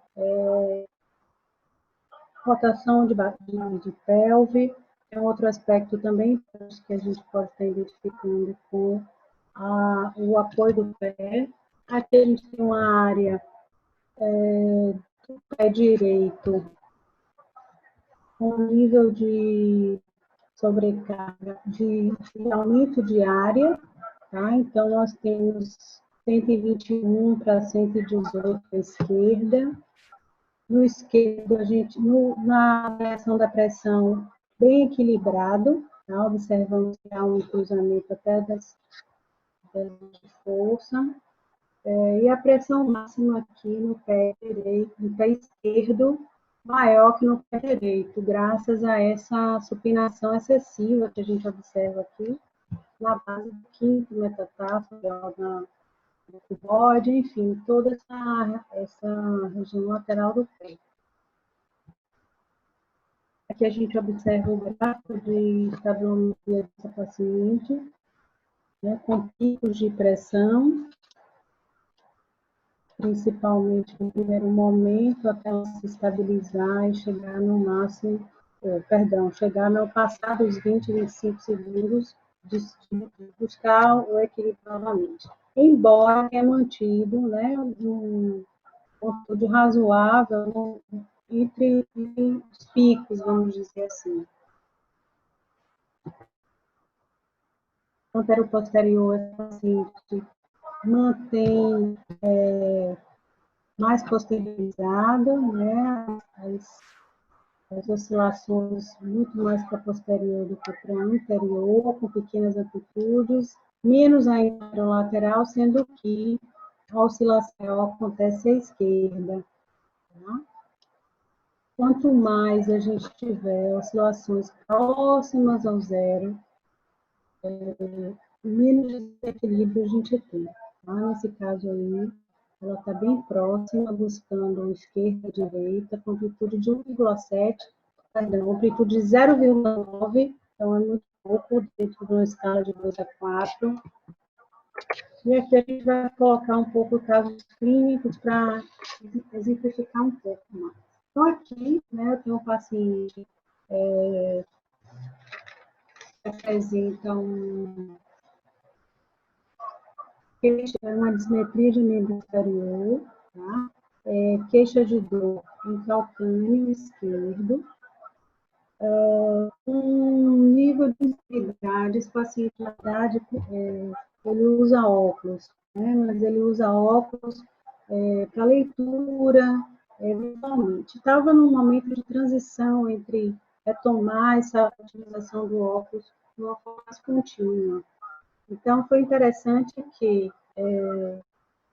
rotação de pelve. É um outro aspecto também que a gente pode estar identificando com o apoio do pé. Aqui a gente tem uma área do pé direito com nível de sobrecarga, de aumento de área, tá? Então, nós temos 121 para 118 à esquerda. No esquerdo, a gente, na variação da pressão, bem equilibrado, tá? Observamos que há um cruzamento até das de força. E a pressão máxima aqui no pé direito, no pé esquerdo, maior que no pé direito, graças a essa supinação excessiva que a gente observa aqui, na base do quinto metatarso, no cubode, enfim, toda essa região lateral do pé. Aqui a gente observa o gráfico de estabilidade dessa paciente, né, com picos de pressão, principalmente no primeiro momento, até ela se estabilizar e chegar no máximo, chegar no passar dos 20, 25 segundos de buscar o equilíbrio novamente. Embora tenha mantido, né, um amplitude razoável entre os picos, vamos dizer assim. Antero-posterior, esse paciente mantém mais posteriorizada, né, as oscilações muito mais para posterior do que para anterior, com pequenas amplitudes, menos ainda para o lateral, sendo que a oscilação acontece à esquerda. Tá? Quanto mais a gente tiver oscilações próximas ao zero, menos desequilíbrio a gente tem. Tá? Nesse caso aí, ela está bem próxima, buscando esquerda e direita, com amplitude de 1,7, perdão, amplitude de 0,9, então é muito pouco, dentro de uma escala de 2 a 4. E aqui a gente vai colocar um pouco casos clínicos para exemplificar um pouco mais. Então, aqui, né, eu tenho um paciente que apresenta uma dismetria de membro inferior, tá? Queixa de dor em calcâneo esquerdo, um nível de sensibilidade, esse paciente, na verdade, ele usa óculos, né? Mas ele usa óculos para leitura, eventualmente. Estava num momento de transição entre retomar essa utilização do óculos de uma forma mais contínua. Então, foi interessante que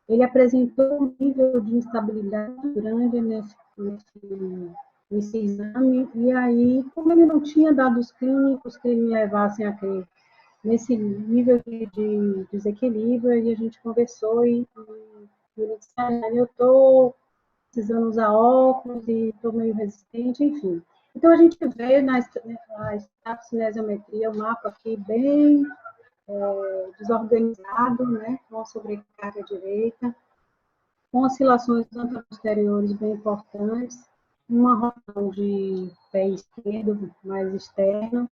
ele apresentou um nível de instabilidade grande nesse exame, e aí, como ele não tinha dados clínicos que me levassem a crer nesse nível de desequilíbrio, aí a gente conversou e ele disse, eu estou precisando usar óculos e estou meio resistente, enfim. Então, a gente vê na estatocinesimetria o mapa aqui bem desorganizado, né, com a sobrecarga direita, com oscilações anteriores bem importantes, uma rotação de pé esquerdo mais externo,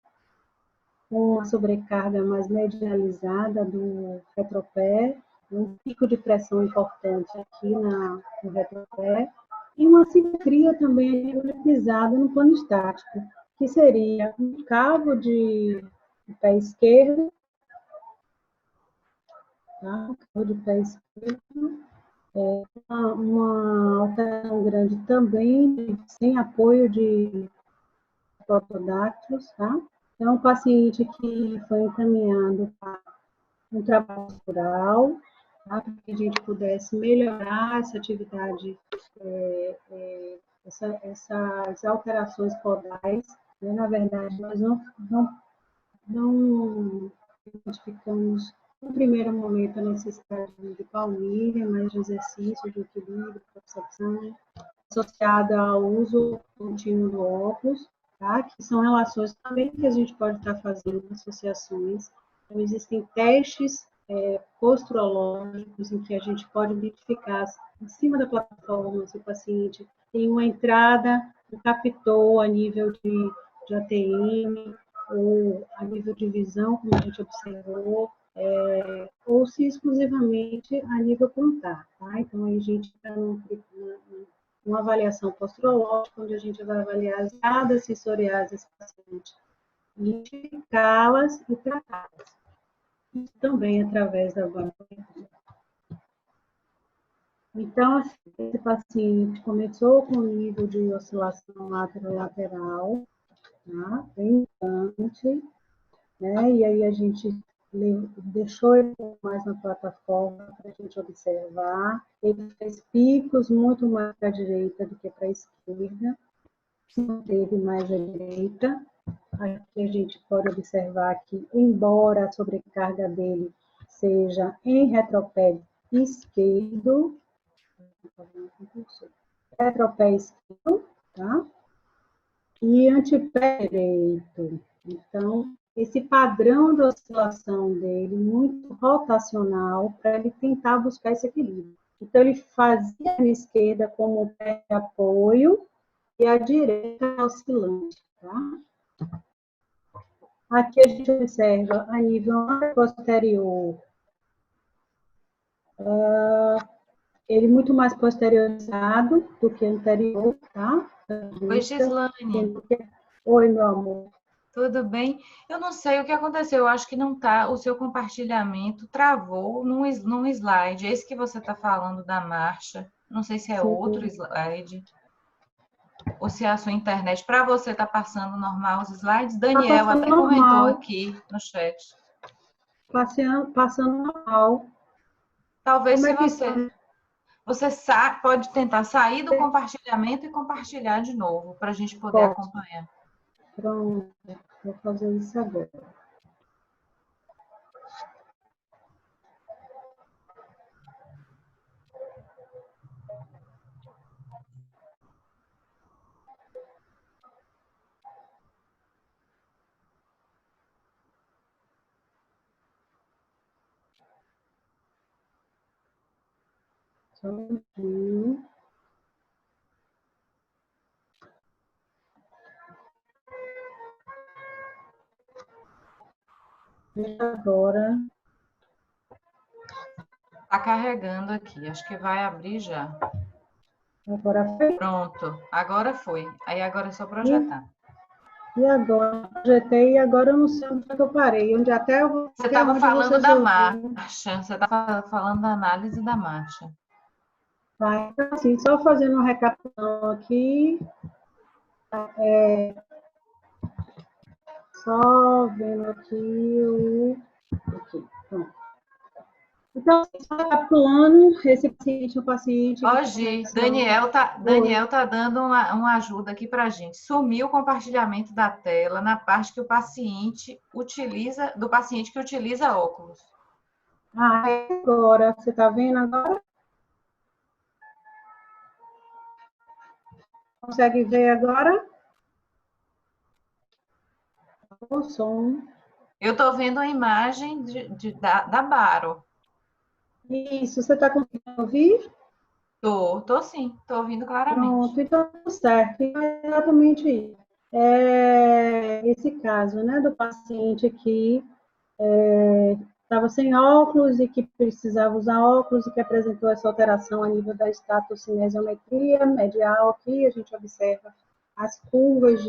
com uma sobrecarga mais medializada do retropé, um pico de pressão importante aqui no retropé, e uma simetria também pisada no plano estático, que seria um cabo de pé esquerdo, tá? Cabo de pé esquerdo, uma alteração grande também, sem apoio de protodáctilos, tá? É um paciente que foi encaminhado para um trabalho rural, tá? Para que a gente pudesse melhorar essa atividade, essas alterações podais, né? Na verdade, nós não identificamos no primeiro momento a necessidade de palmilha, mas de exercício, de equilíbrio, percepção, associada ao uso contínuo do óculos, tá? Que são relações também que a gente pode estar fazendo associações. Então, existem testes posturológicos em que a gente pode identificar em cima da plataforma se o paciente tem uma entrada, captou a nível de ATM, ou a nível de visão, como a gente observou, ou se exclusivamente a nível plantar, tá? Então, aí a gente está numa avaliação postrológica, onde a gente vai avaliar as áreas sensoriais desse paciente, identificá-las e tratá-las. Isso também através da barometria. Então, assim, esse paciente começou com nível de oscilação lateral, tá? Bem grande, né? E aí a gente deixou ele mais na plataforma para a gente observar. Ele fez picos muito mais para a direita do que para a esquerda, se manteve mais à direita. Aqui a gente pode observar que, embora a sobrecarga dele seja em retropé esquerdo, retropé esquerdo, tá? E antepé direito. Então, esse padrão de oscilação dele, muito rotacional, para ele tentar buscar esse equilíbrio. Então, ele fazia a esquerda como pé de apoio e a direita oscilante, tá? Aqui a gente observa a nível posterior, ele muito mais posteriorizado do que anterior, tá? Oi, Gislane. Oi, meu amor. Tudo bem? Eu não sei o que aconteceu, eu acho que não tá, o seu compartilhamento travou num slide, esse que você está falando da marcha, não sei se é Sim. outro slide, ou se é a sua internet, para você tá passando normal os slides, Daniel até comentou aqui no chat. Passando normal. Talvez se você pode tentar sair do compartilhamento e compartilhar de novo, para a gente poder acompanhar. Pronto, vou fazer isso agora. Só um pouquinho. Agora. Está carregando aqui, acho que vai abrir já. Agora foi. Pronto, agora foi. Aí agora é só projetar. E agora? Projetei e agora eu não sei onde eu parei. Onde até eu Você estava falando da marcha, você estava falando da análise da marcha. Tá, então, assim, só fazendo uma recapitulação aqui. Só vendo aqui Aqui, pronto. Então, só recapitulando, esse paciente é um paciente... Hoje, Daniel tá dando uma ajuda aqui para a gente. Sumiu o compartilhamento da tela na parte que o paciente utiliza, do paciente que utiliza óculos. Agora, você está vendo agora? Consegue ver agora? O som. Eu estou vendo a imagem da Baro. Isso, você está conseguindo ouvir? Tô sim, tô ouvindo claramente. Pronto, então tudo certo. É exatamente isso. Esse caso, né, do paciente aqui, estava sem óculos e que precisava usar óculos e que apresentou essa alteração a nível da estatocinesimetria medial aqui, a gente observa as curvas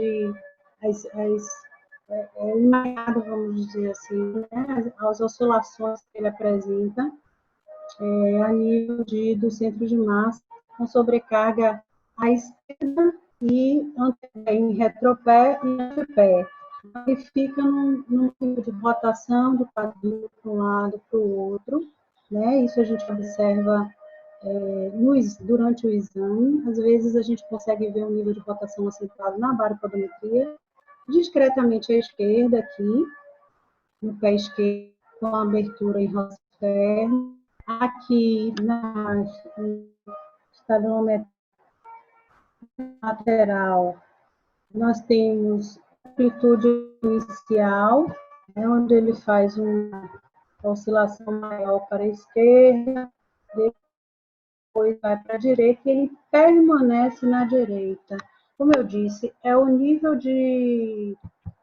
emaranhado, vamos dizer assim, né, as oscilações que ele apresenta a nível do centro de massa, com sobrecarga à esquerda e em retropé e antepé. Ele fica num nível de rotação do quadril para um lado para o outro, né? Isso a gente observa durante o exame. Às vezes a gente consegue ver um nível de rotação acentuado na baropodometria, discretamente à esquerda aqui, no pé esquerdo, com a abertura em roça-ferro. Aqui na estabilidade lateral, nós temos amplitude inicial, né, onde ele faz uma oscilação maior para a esquerda, depois vai para a direita e ele permanece na direita. Como eu disse, é o nível de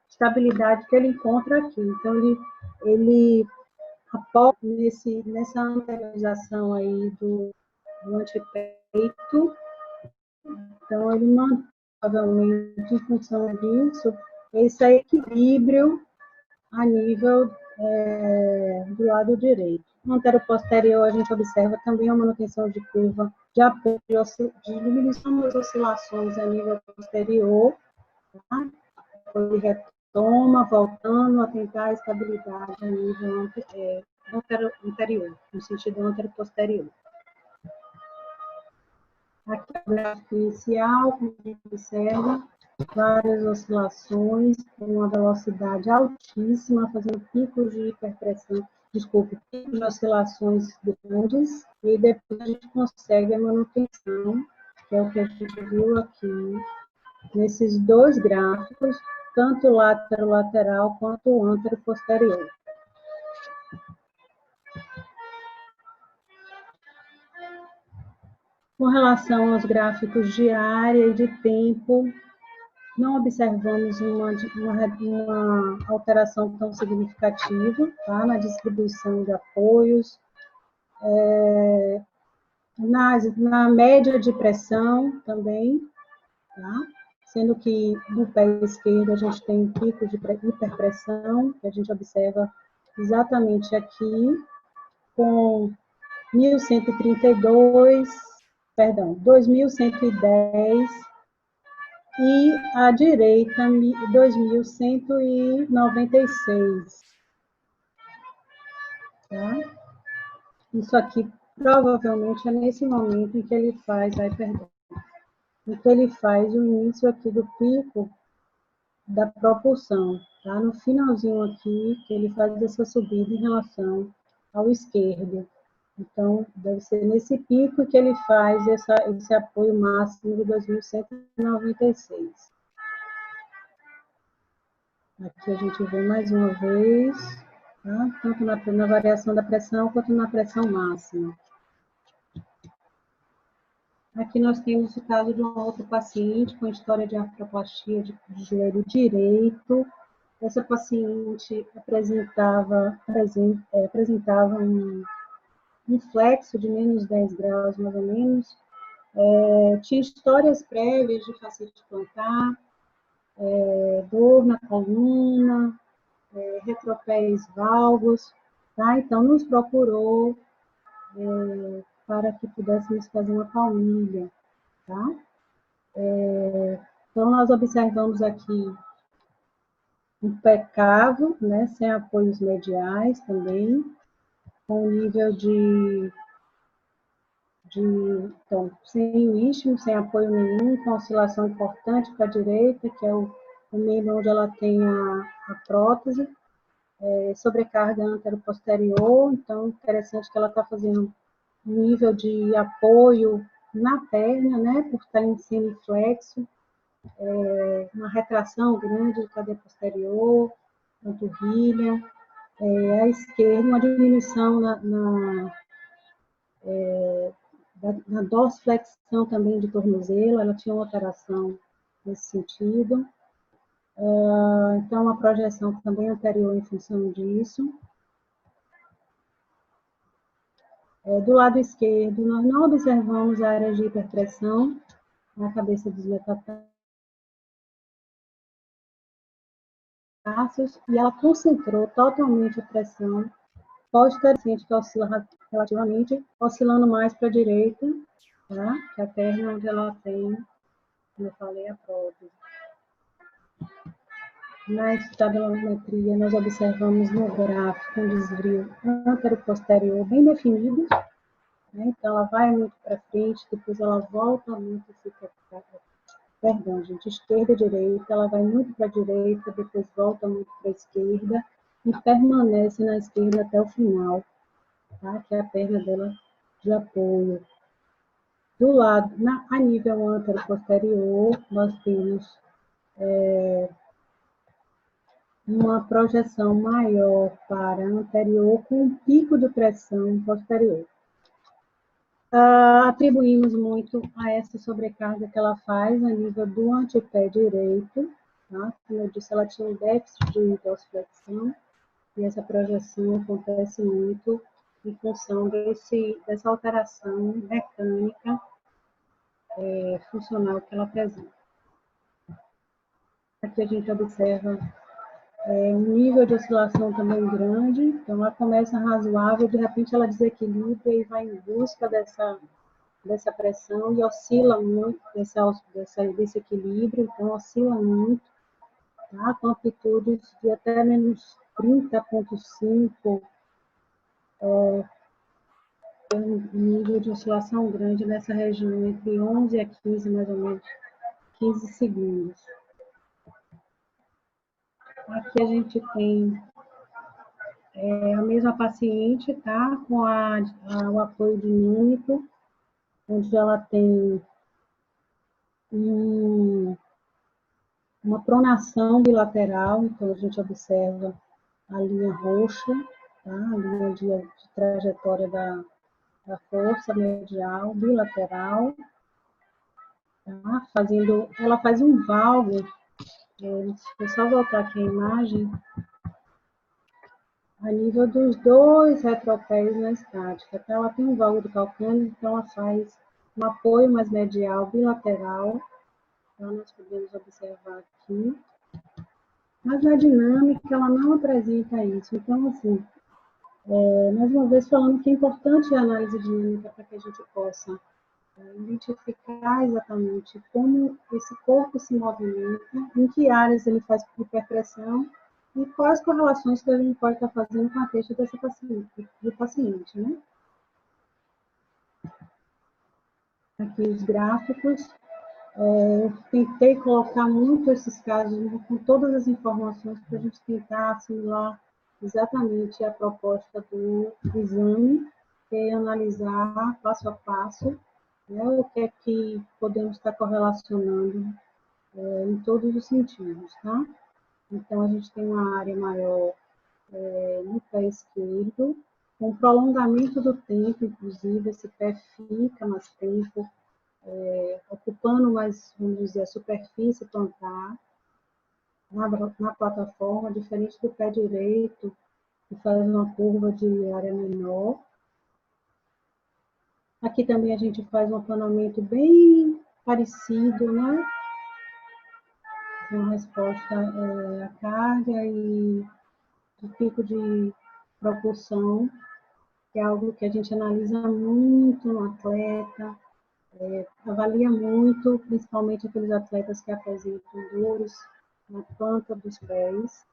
estabilidade que ele encontra aqui. Então, ele após nessa anteriorização aí do antepeito, então ele mantém, provavelmente, em função disso, esse equilíbrio a nível do lado direito. No anteroposterior, a gente observa também a manutenção de curva de apoio, de diminuição das oscilações a nível posterior, tá? Ele retoma, voltando a tentar a estabilidade a nível anterior, no sentido anteroposterior. Aqui é o gráfico inicial, como a gente observa, várias oscilações com uma velocidade altíssima, fazendo picos de hiperpressão, picos de oscilações grandes, e depois a gente consegue a manutenção, que é o que a gente viu aqui, nesses dois gráficos, tanto o lateral quanto o antero-posterior. Com relação aos gráficos de área e de tempo, não observamos uma alteração tão significativa, tá, na distribuição de apoios, na média de pressão também, tá, sendo que no pé esquerdo a gente tem um pico de hiperpressão, que a gente observa exatamente aqui, com 2.110, e à direita, 2.196. Tá? Isso aqui provavelmente é nesse momento em que ele faz, em que ele faz o início aqui do pico da propulsão, tá? No finalzinho aqui, que ele faz essa subida em relação ao esquerdo. Então, deve ser nesse pico que ele faz esse apoio máximo de 2.196. Aqui a gente vê mais uma vez, tá? Tanto na variação da pressão quanto na pressão máxima. Aqui nós temos o caso de um outro paciente com história de artroplastia de joelho direito. Essa paciente apresentava um flexo de menos 10 graus, mais ou menos. Tinha histórias prévias de fascite plantar, dor na coluna, retropés valgos, tá? Então, nos procurou para que pudéssemos fazer uma palmilha, tá? Então, nós observamos aqui um pé cavo, né, sem apoios mediais também, com nível então, sem o istmo, sem apoio nenhum, com oscilação importante para a direita, que é o meio onde ela tem a prótese, sobrecarga antero-posterior, então, interessante que ela está fazendo um nível de apoio na perna, né, por estar em semiflexo, uma retração grande de cadeia posterior, panturrilha, à esquerda, uma diminuição na dorsiflexão também de tornozelo, ela tinha uma alteração nesse sentido. Então, uma projeção também anterior em função disso. Do lado esquerdo, nós não observamos a área de hiperpressão na cabeça dos metatarsos, e ela concentrou totalmente a pressão pós-paciente que oscila relativamente, oscilando mais para a direita, tá? Que é a perna onde ela tem, como eu falei, a prótese. Na estabilometria, nós observamos no gráfico um desvio antero-posterior bem definido, né? Então, ela vai muito para frente, depois ela volta muito, perdão, gente, esquerda e direita, ela vai muito para a direita, depois volta muito para a esquerda e permanece na esquerda até o final, tá? Que é a perna dela de apoio. Do lado, a nível antero-posterior, nós temos uma projeção maior para anterior com um pico de pressão posterior. Atribuímos muito a essa sobrecarga que ela faz a nível do antepé direito, tá? Como eu disse, ela tinha um déficit de dorsiflexão, E essa projeção acontece muito em função dessa alteração mecânica funcional que ela apresenta. Aqui a gente observa um nível de oscilação também grande, então ela começa razoável, de repente ela desequilibra e vai em busca dessa pressão e oscila muito desse equilíbrio, então oscila muito, tá? Com amplitudes de até menos 30,5, tem um nível de oscilação grande nessa região, entre 11 a 15, mais ou menos, 15 segundos. Aqui a gente tem a mesma paciente, tá? Com o apoio dinâmico, onde ela tem uma pronação bilateral, então a gente observa a linha roxa, tá? A linha de trajetória da força medial bilateral, tá? Ela faz um valgo, vou só voltar aqui a imagem, a nível dos dois retropés na estática. Então, ela tem um valgo do calcânio, então ela faz um apoio mais medial bilateral, então nós podemos observar aqui. Mas na dinâmica, ela não apresenta isso. Então, assim, mais uma vez falando que é importante a análise dinâmica para que a gente possa identificar exatamente como esse corpo se movimenta, em que áreas ele faz hiperpressão e quais correlações que a gente pode estar fazendo com a queixa do paciente, né? Aqui os gráficos. Eu tentei colocar muito esses casos com todas as informações para a gente tentar assimilar exatamente a proposta do exame, que é analisar passo a passo, né, o que é que podemos estar correlacionando em todos os sentidos, tá? Então, a gente tem uma área maior no pé esquerdo, com prolongamento do tempo, inclusive, esse pé fica mais tempo, ocupando mais, vamos dizer, a superfície plantar na plataforma, diferente do pé direito, que faz uma curva de área menor. Aqui também a gente faz um aplanamento bem parecido, né? Com resposta à carga e o pico de propulsão, que é algo que a gente analisa muito no atleta, avalia muito, principalmente aqueles atletas que apresentam dores na planta dos pés.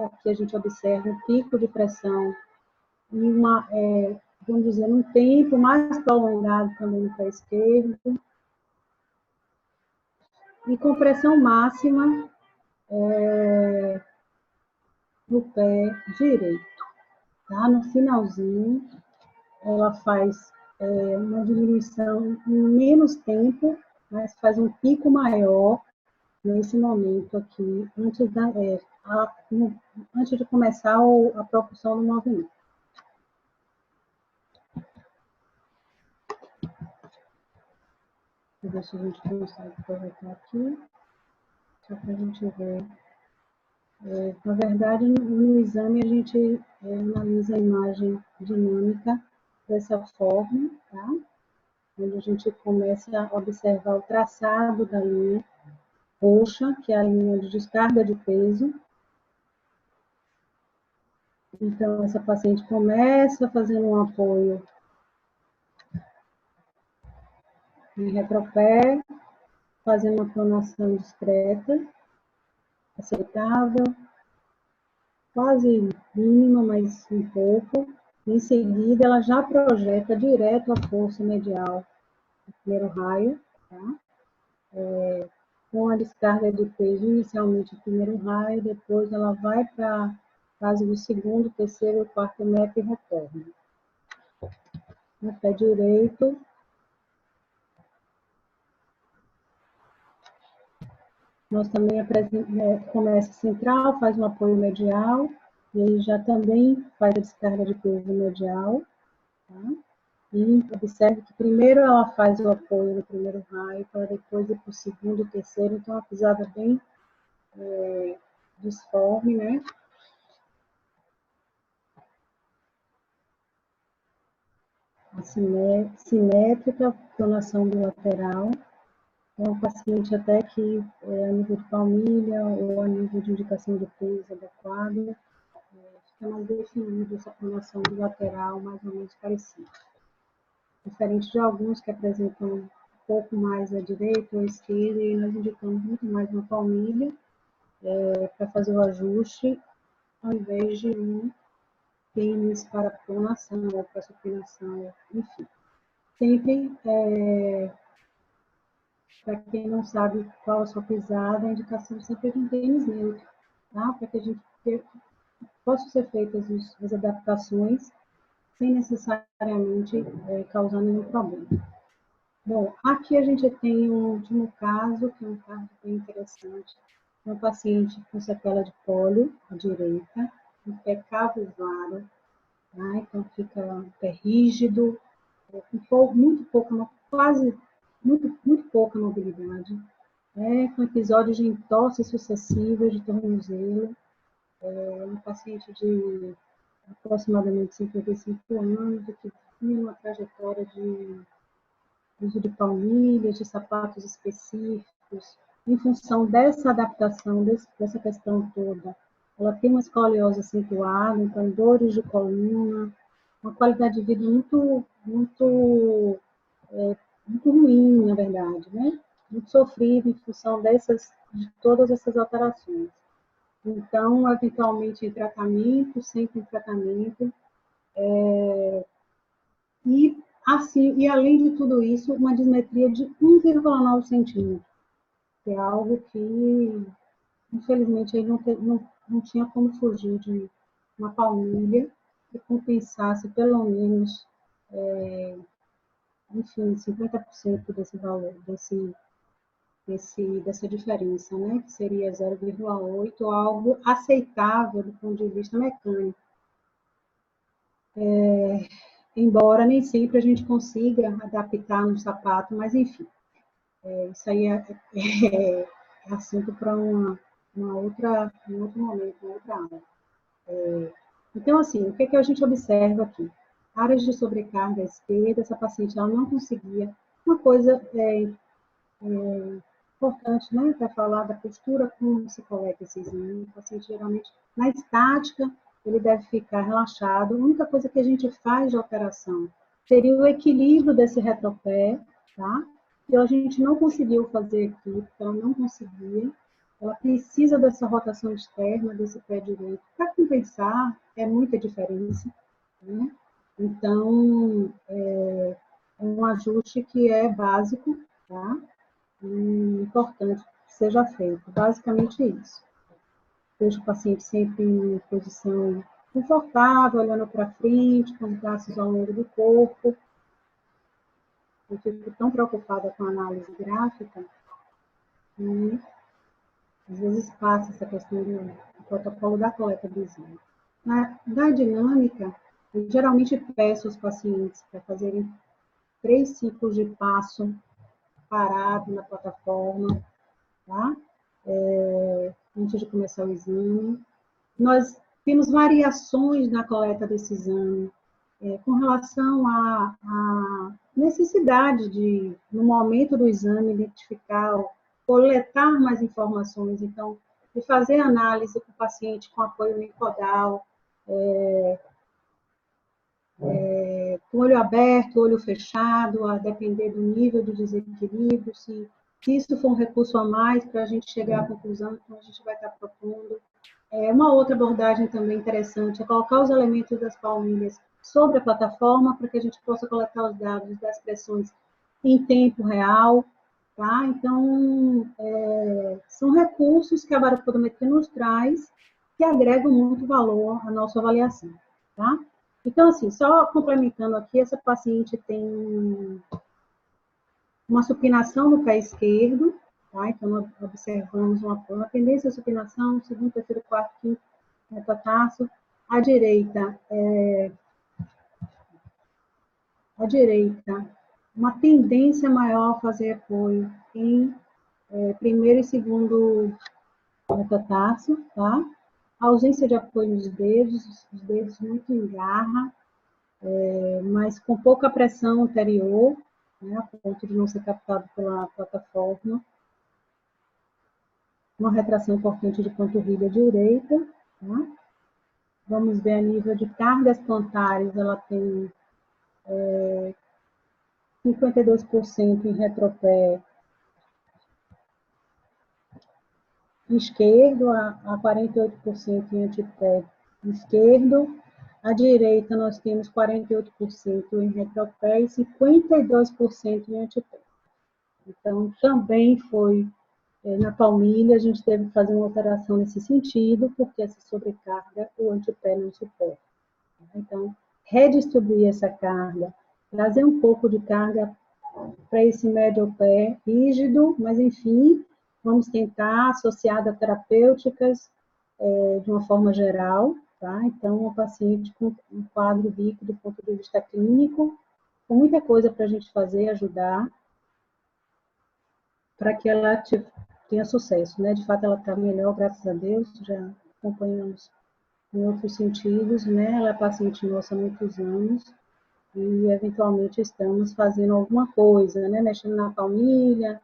Aqui a gente observa um pico de pressão e vamos dizer, um tempo mais prolongado também no pé esquerdo. E com pressão máxima no pé direito. Tá? No finalzinho, ela faz uma diminuição em menos tempo, mas faz um pico maior nesse momento aqui, antes de começar a propulsão do movimento. Vou ver se a gente consegue aproveitar aqui, só para a gente ver. Na verdade, no exame, a gente analisa a imagem dinâmica dessa forma, tá? Onde a gente começa a observar o traçado da linha roxa, que é a linha de descarga de peso. Então, essa paciente começa fazendo um apoio em retropé, fazendo uma pronação discreta, aceitável, quase mínima, mas um pouco. Em seguida, ela já projeta direto a força medial do primeiro raio, tá? Com a descarga de peso, inicialmente o primeiro raio, depois ela vai para a fase do segundo, terceiro e quarto MEP e retorna. No pé direito, nós também começa central, faz um apoio medial, e aí já também faz a descarga de peso medial, tá? E observe que primeiro ela faz o apoio no primeiro raio, para depois ir para o segundo e terceiro, então uma pisada bem disforme, né? simétrica, pronação bilateral. É um paciente até que, a nível de palmilha ou a nível de indicação de peso adequado, fica mais definido essa pronação bilateral, mais ou menos parecida. Diferente de alguns que apresentam um pouco mais à direita ou à esquerda, e nós indicamos muito mais uma palmilha para fazer o ajuste, ao invés de um pênis para pronação ou para supinação, enfim. Sempre, para quem não sabe qual a sua pisada, a indicação sempre é de um tênis neutro, tá? Para que a gente possam ser feitas as adaptações sem necessariamente causar nenhum problema. Bom, aqui a gente tem um último caso, que é um caso bem interessante. Um paciente com sequela de pólio à direita, um pé cavulado, tá? Então fica um pé rígido, muito pouca mobilidade, com episódios de entorse sucessivas de tornozelo, um paciente de aproximadamente 55 anos, que tinha uma trajetória de uso de palmilhas, de sapatos específicos, em função dessa adaptação, dessa questão toda. Ela tem uma escoliose acentuada, então dores de coluna, uma qualidade de vida muito ruim, na verdade, né? Muito sofrida em função de todas essas alterações. Então, eventualmente, em tratamento, sempre em tratamento, e além de tudo isso, uma dismetria de 1,9 centímetro, que é algo que, infelizmente, ele não tinha como fugir de uma palmilha que compensasse pelo menos, enfim, 50% desse valor, dessa diferença, né? Que seria 0,8, algo aceitável do ponto de vista mecânico. Embora nem sempre a gente consiga adaptar no sapato, mas enfim, isso aí é assunto para um outro momento, uma outra aula. Então, assim, o que a gente observa aqui? Áreas de sobrecarga à esquerda, essa paciente ela não conseguia. Uma coisa importante, né, para falar da postura, como se coleta esse exame. O paciente, geralmente, na estática, ele deve ficar relaxado. A única coisa que a gente faz de alteração seria o equilíbrio desse retropé, tá? Que a gente não conseguiu fazer aqui, porque ela não conseguia. Ela precisa dessa rotação externa desse pé direito. Para compensar, é muita diferença, né? Então, é um ajuste que é básico, tá? Importante que seja feito. Basicamente isso. Deixa o paciente sempre em posição confortável, olhando para frente, com os braços ao longo do corpo. Eu fico tão preocupada com a análise gráfica e às vezes passa essa questão do protocolo da coleta do exame. Na dinâmica, eu geralmente peço aos pacientes para fazerem 3 ciclos de passo parado na plataforma, tá? Antes de começar o exame. Nós temos variações na coleta desse exame, com relação à necessidade de, no momento do exame, identificar, coletar mais informações, então, de fazer análise com o paciente com apoio unicodal, com olho aberto, olho fechado, a depender do nível de desequilíbrio, se isso for um recurso a mais para a gente chegar à conclusão, então a gente vai estar propondo. Uma outra abordagem também interessante é colocar os elementos das palmilhas sobre a plataforma para que a gente possa coletar os dados das pressões em tempo real, tá? Então, são recursos que a baropodometria nos traz que agregam muito valor à nossa avaliação, tá? Então, assim, só complementando aqui, essa paciente tem uma supinação no pé esquerdo, tá? Então, nós observamos uma tendência à supinação, segundo, terceiro, quarto, quinto, metatarso. À direita, uma tendência maior a fazer apoio em primeiro e segundo metatarso, tá? A ausência de apoio nos dedos, os dedos muito em garra, mas com pouca pressão anterior, né, a ponto de não ser captado pela plataforma. Uma retração importante de panturrilha direita. Tá? Vamos ver a nível de cargas plantares, ela tem 52% em retropé esquerdo, a 48% em antepé esquerdo. À direita, nós temos 48% em retropé e 52% em antepé. Então, também foi na palmilha, a gente teve que fazer uma alteração nesse sentido, porque essa sobrecarga o antepé não suporta. Então, redistribuir essa carga, trazer um pouco de carga para esse médio pé rígido, mas, enfim, vamos tentar associada a terapêuticas de uma forma geral, tá? Então, uma paciente com um quadro rico do ponto de vista clínico, com muita coisa para a gente fazer, ajudar, para que ela tenha sucesso, né? De fato, ela está melhor, graças a Deus, já acompanhamos em outros sentidos, né? Ela é paciente nossa há muitos anos e, eventualmente, estamos fazendo alguma coisa, né? Mexendo na palmilha,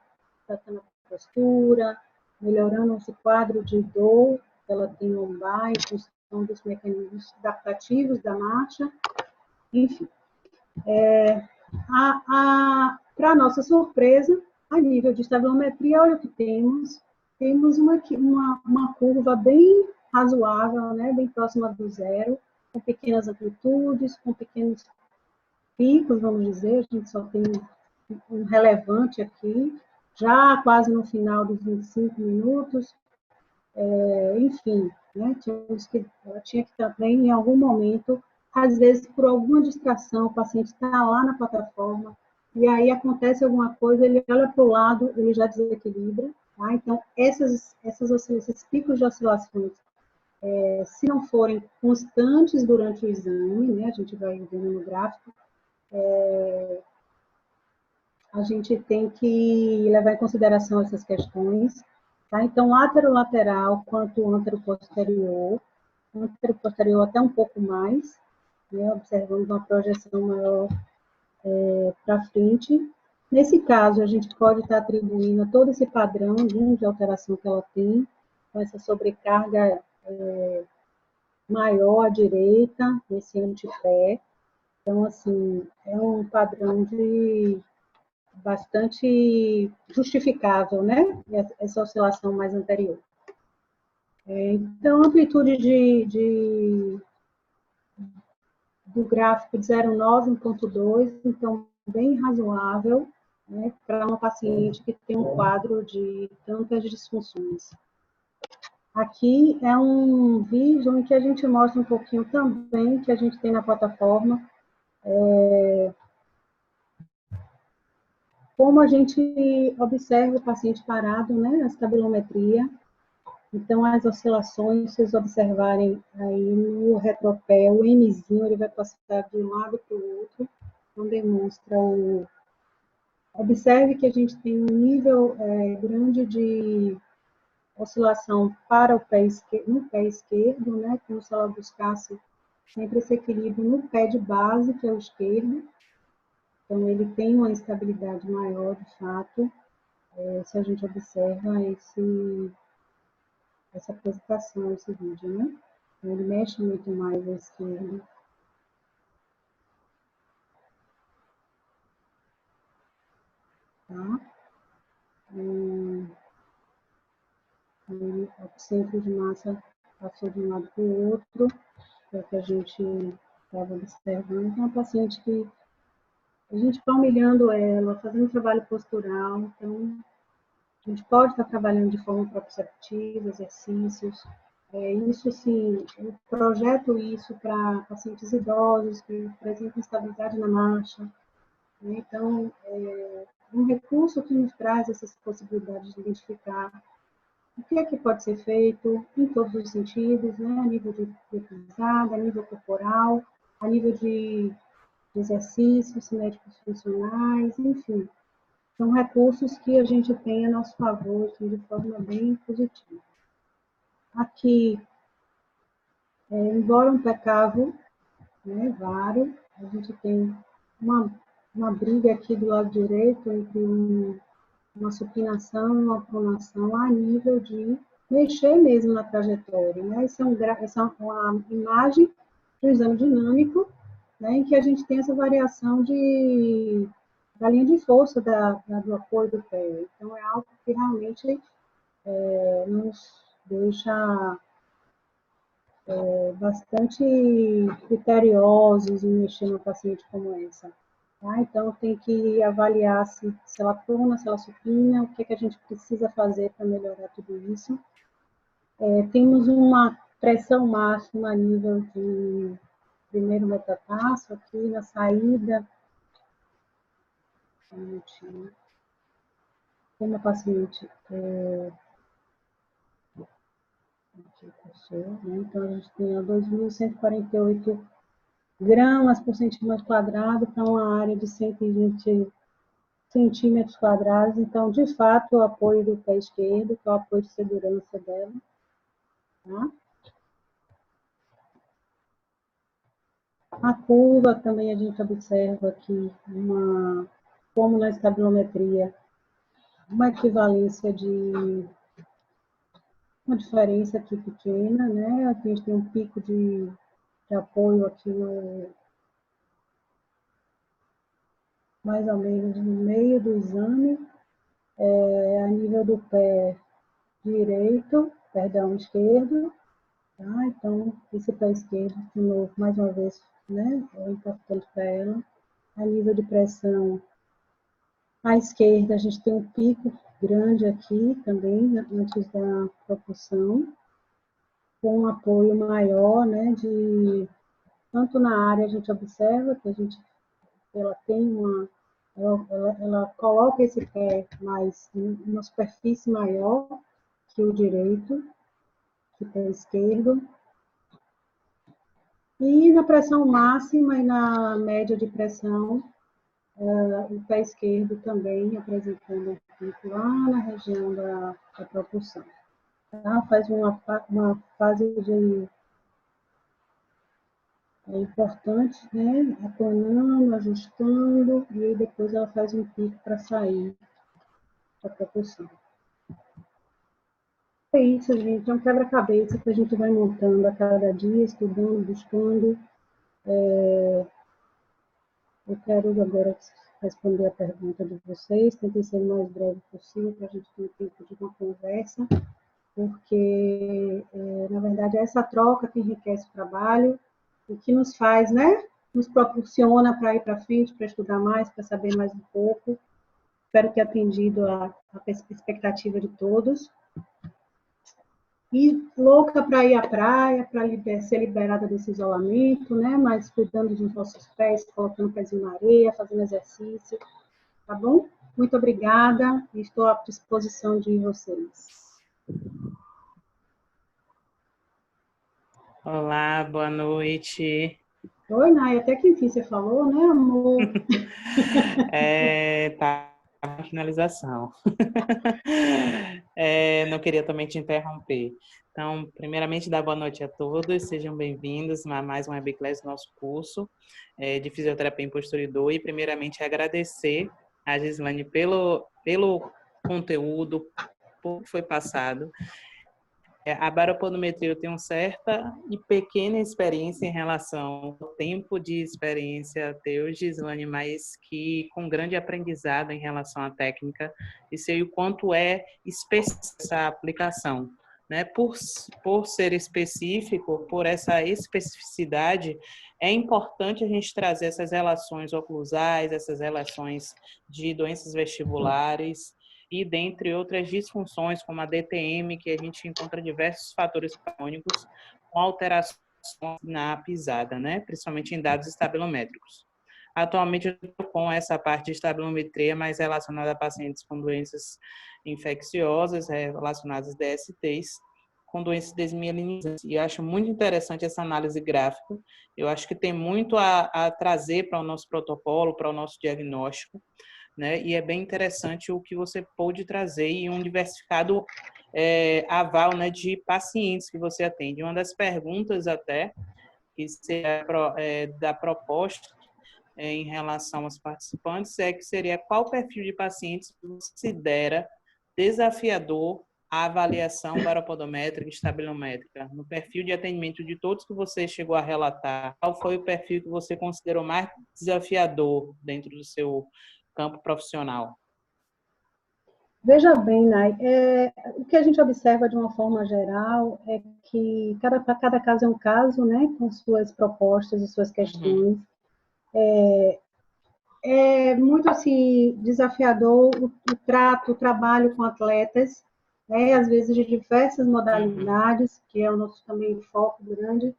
tratando a postura, melhorando esse quadro de dor que ela tem lombar em função dos mecanismos adaptativos da marcha, enfim. Para nossa surpresa, a nível de estabilometria, olha o que temos. Temos uma curva bem razoável, né? Bem próxima do zero, com pequenas amplitudes, com pequenos picos, vamos dizer, a gente só tem um relevante aqui, já quase no final dos 25 minutos, enfim, né? Ela tinha que também, em algum momento, às vezes, por alguma distração, o paciente está lá na plataforma, e aí acontece alguma coisa, ele olha para o lado, ele já desequilibra, tá? Então, esses picos de oscilações, se não forem constantes durante o exame, né? A gente vai vendo no gráfico, a gente tem que levar em consideração essas questões, tá? Então, lateral quanto antero-posterior até um pouco mais, né? Observamos uma projeção maior para frente. Nesse caso, a gente pode estar atribuindo a todo esse padrão, né, de alteração que ela tem, com essa sobrecarga maior à direita, nesse antepé. Então, assim, é um padrão bastante justificável, né? Essa oscilação mais anterior. Então, a amplitude do gráfico de 0,9 1,2, então, bem razoável, né, para uma paciente que tem um quadro de tantas disfunções. Aqui é um vídeo em que a gente mostra um pouquinho também que a gente tem na plataforma, como a gente observa o paciente parado, né, a estabilometria. Então, as oscilações, se vocês observarem aí no retropé, o Mzinho, ele vai passar de um lado para o outro, então demonstra o... Observe que a gente tem um nível grande de oscilação para o pé esquerdo, no pé esquerdo, né, como se ela buscasse sempre esse equilíbrio no pé de base, que é o esquerdo. Então, ele tem uma estabilidade maior, de fato, se a gente observa essa apresentação, esse vídeo, né? Então, ele mexe muito mais à esquerda. Tá? O centro de massa passou de um lado para o outro, é o que a gente estava observando. Então, é uma paciente que a gente está humilhando ela, fazendo trabalho postural, então a gente pode estar trabalhando de forma proprioceptiva, exercícios. Isso, sim, eu projeto isso para pacientes idosos que apresentam instabilidade na marcha. Né? Então, um recurso que nos traz essas possibilidades de identificar o que é que pode ser feito em todos os sentidos, né? A nível de pisada, a nível corporal, a nível de exercícios cinéticos funcionais, enfim. São recursos que a gente tem a nosso favor, assim, de forma bem positiva. Aqui, embora um pecado, né, vário, A gente tem uma briga aqui do lado direito entre uma supinação e uma pronação a nível de mexer mesmo na trajetória, né? Essa é uma imagem do exame dinâmico, né, em que a gente tem essa variação da linha de força do apoio do pé. Então, é algo que realmente nos deixa bastante criteriosos em mexer numa paciente como essa. Tá? Então, tem que avaliar se ela prona, se ela supina, o que, que a gente precisa fazer para melhorar tudo isso. Temos uma pressão máxima a nível de primeiro metatarso, aqui na saída. Um minutinho. Tem uma paciente né? Então, a gente tem 2.148 gramas por centímetro quadrado para uma área de 120 centímetros quadrados. Então, de fato, o apoio do pé esquerdo, que é o apoio de segurança dela. Tá? A curva também a gente observa aqui, como na estabilometria, uma equivalência de uma diferença aqui pequena, né? Aqui a gente tem um pico de apoio aqui mais ou menos no meio do exame, a nível do pé direito, perdão, esquerdo, tá? Então, esse pé esquerdo, de novo, mais uma vez, né? É importante para ela. A nível de pressão, à esquerda, a gente tem um pico grande aqui também, antes da propulsão, com um apoio maior, né? Tanto na área, a gente observa que ela tem ela coloca esse pé mais uma superfície maior que o direito, que o pé esquerdo. E na pressão máxima e na média de pressão, o pé esquerdo também apresentando um pico lá na região da propulsão. Tá? Faz uma fase de importante, né? Aplanando, ajustando, e aí depois ela faz um pico para sair da propulsão. É isso, gente. É um quebra-cabeça que a gente vai montando a cada dia, estudando, buscando. Eu quero agora responder a pergunta de vocês. Tentei ser o mais breve possível para a gente ter tempo de uma conversa, porque, na verdade, é essa troca que enriquece o trabalho e que nos faz, né? Nos proporciona para ir para frente, para estudar mais, para saber mais um pouco. Espero ter atendido a expectativa de todos. E louca para ir à praia, para ser liberada desse isolamento, né? Mas cuidando dos nossos pés, colocando o pezinho na areia, fazendo exercício, tá bom? Muito obrigada e estou à disposição de vocês. Olá, boa noite. Oi, Nay, até que enfim você falou, né, amor? Tá na finalização. Não queria também te interromper. Então, primeiramente, dar boa noite a todos, sejam bem-vindos a mais um webclass do nosso curso de Fisioterapia em Postura e Dor. E, primeiramente, agradecer a Gislane pelo conteúdo, por que foi passado. A baropodometria eu tenho certa e pequena experiência em relação ao tempo de experiência teu, Gislane, mas que com grande aprendizado em relação à técnica e sei o quanto é específica essa aplicação. Né? Por ser específico, por essa especificidade, é importante a gente trazer essas relações oclusais, essas relações de doenças vestibulares, e dentre outras disfunções, como a DTM, que a gente encontra diversos fatores crônicos com alterações na pisada, né? Principalmente em dados estabilométricos. Atualmente, eu estou com essa parte de estabilometria mais relacionada a pacientes com doenças infecciosas, relacionadas a DSTs, com doenças desmielinizantes. E acho muito interessante essa análise gráfica. Eu acho que tem muito a trazer para o nosso protocolo, para o nosso diagnóstico. Né? E é bem interessante o que você pôde trazer e um diversificado aval, né, de pacientes que você atende. Uma das perguntas até que da proposta em relação aos participantes é que seria qual perfil de pacientes considera desafiador a avaliação baropodométrica e estabilométrica. No perfil de atendimento de todos que você chegou a relatar, qual foi o perfil que você considerou mais desafiador dentro do seu campo profissional? Veja bem, Nai, o que a gente observa de uma forma geral é que cada caso é um caso, né, com suas propostas e suas questões. É muito assim desafiador o trato, o trabalho com atletas, né, às vezes de diversas modalidades, que é o nosso também foco grande,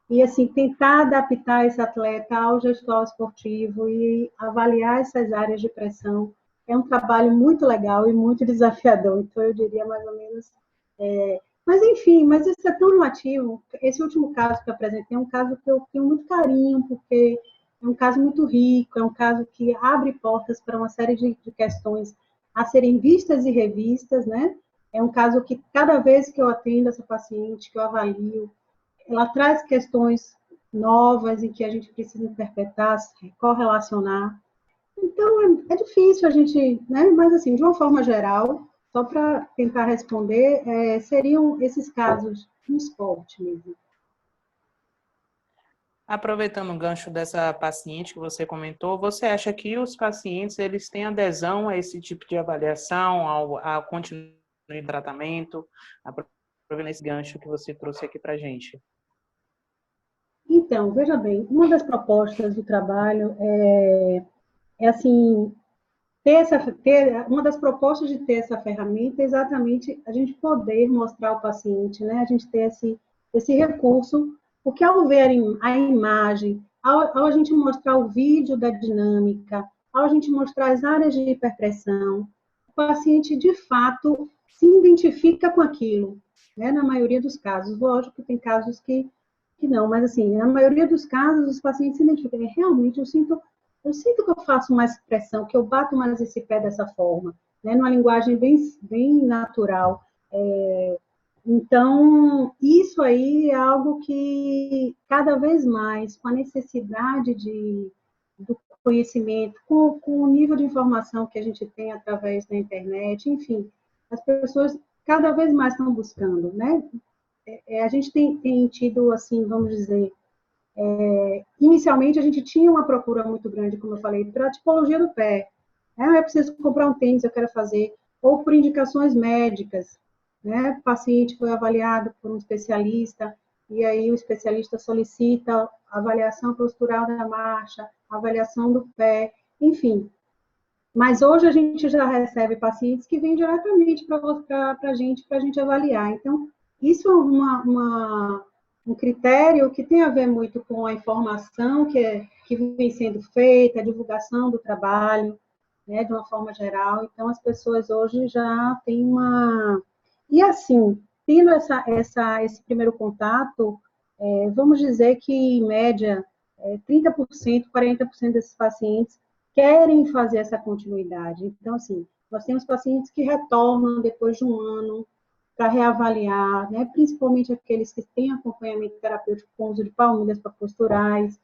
e assim tentar adaptar esse atleta ao gestual esportivo e avaliar essas áreas de pressão é um trabalho muito legal e muito desafiador. Então eu diria mais ou menos, mas enfim, mas isso é tão relativo. Esse último caso que eu apresentei é um caso que eu tenho muito carinho, porque é um caso muito rico, é um caso que abre portas para uma série de questões a serem vistas e revistas, né? É um caso que cada vez que eu atendo essa paciente, que eu avalio, ela traz questões novas em que a gente precisa interpretar, correlacionar. Então, é difícil a gente, né? Mas, assim, de uma forma geral, só para tentar responder, seriam esses casos no esporte mesmo. Aproveitando o gancho dessa paciente que você comentou, você acha que os pacientes eles têm adesão a esse tipo de avaliação, ao continuo de tratamento? Aproveitando esse gancho que você trouxe aqui para a gente. Então, veja bem, uma das propostas do trabalho assim, uma das propostas de ter essa ferramenta é exatamente a gente poder mostrar ao paciente, né? A gente ter esse recurso, porque ao verem a imagem, ao a gente mostrar o vídeo da dinâmica, ao a gente mostrar as áreas de hiperpressão, o paciente, de fato, se identifica com aquilo, né? Na maioria dos casos. Lógico que tem casos que não, mas assim, na maioria dos casos, os pacientes se identificam. Realmente, eu sinto que eu faço mais pressão, que eu bato mais esse pé dessa forma, né? Numa linguagem bem natural. Então, isso aí é algo que, cada vez mais, com a necessidade do conhecimento, com o nível de informação que a gente tem através da internet, enfim, as pessoas cada vez mais estão buscando, né? A gente tem tido, assim, vamos dizer, inicialmente a gente tinha uma procura muito grande, como eu falei, para a tipologia do pé. Eu preciso comprar um tênis, eu quero fazer, ou por indicações médicas, né? O paciente foi avaliado por um especialista, e aí o especialista solicita a avaliação postural da marcha, avaliação do pé, enfim. Mas hoje a gente já recebe pacientes que vêm diretamente para a gente avaliar. Então, isso é um critério que tem a ver muito com a informação que vem sendo feita, a divulgação do trabalho, né, de uma forma geral. Então, as pessoas hoje já têm uma... E assim, tendo esse primeiro contato, vamos dizer que, em média, 30%, 40% desses pacientes querem fazer essa continuidade. Então, assim, nós temos pacientes que retornam depois de um ano para reavaliar, né? Principalmente aqueles que têm acompanhamento terapêutico com uso de palmilhas para posturais.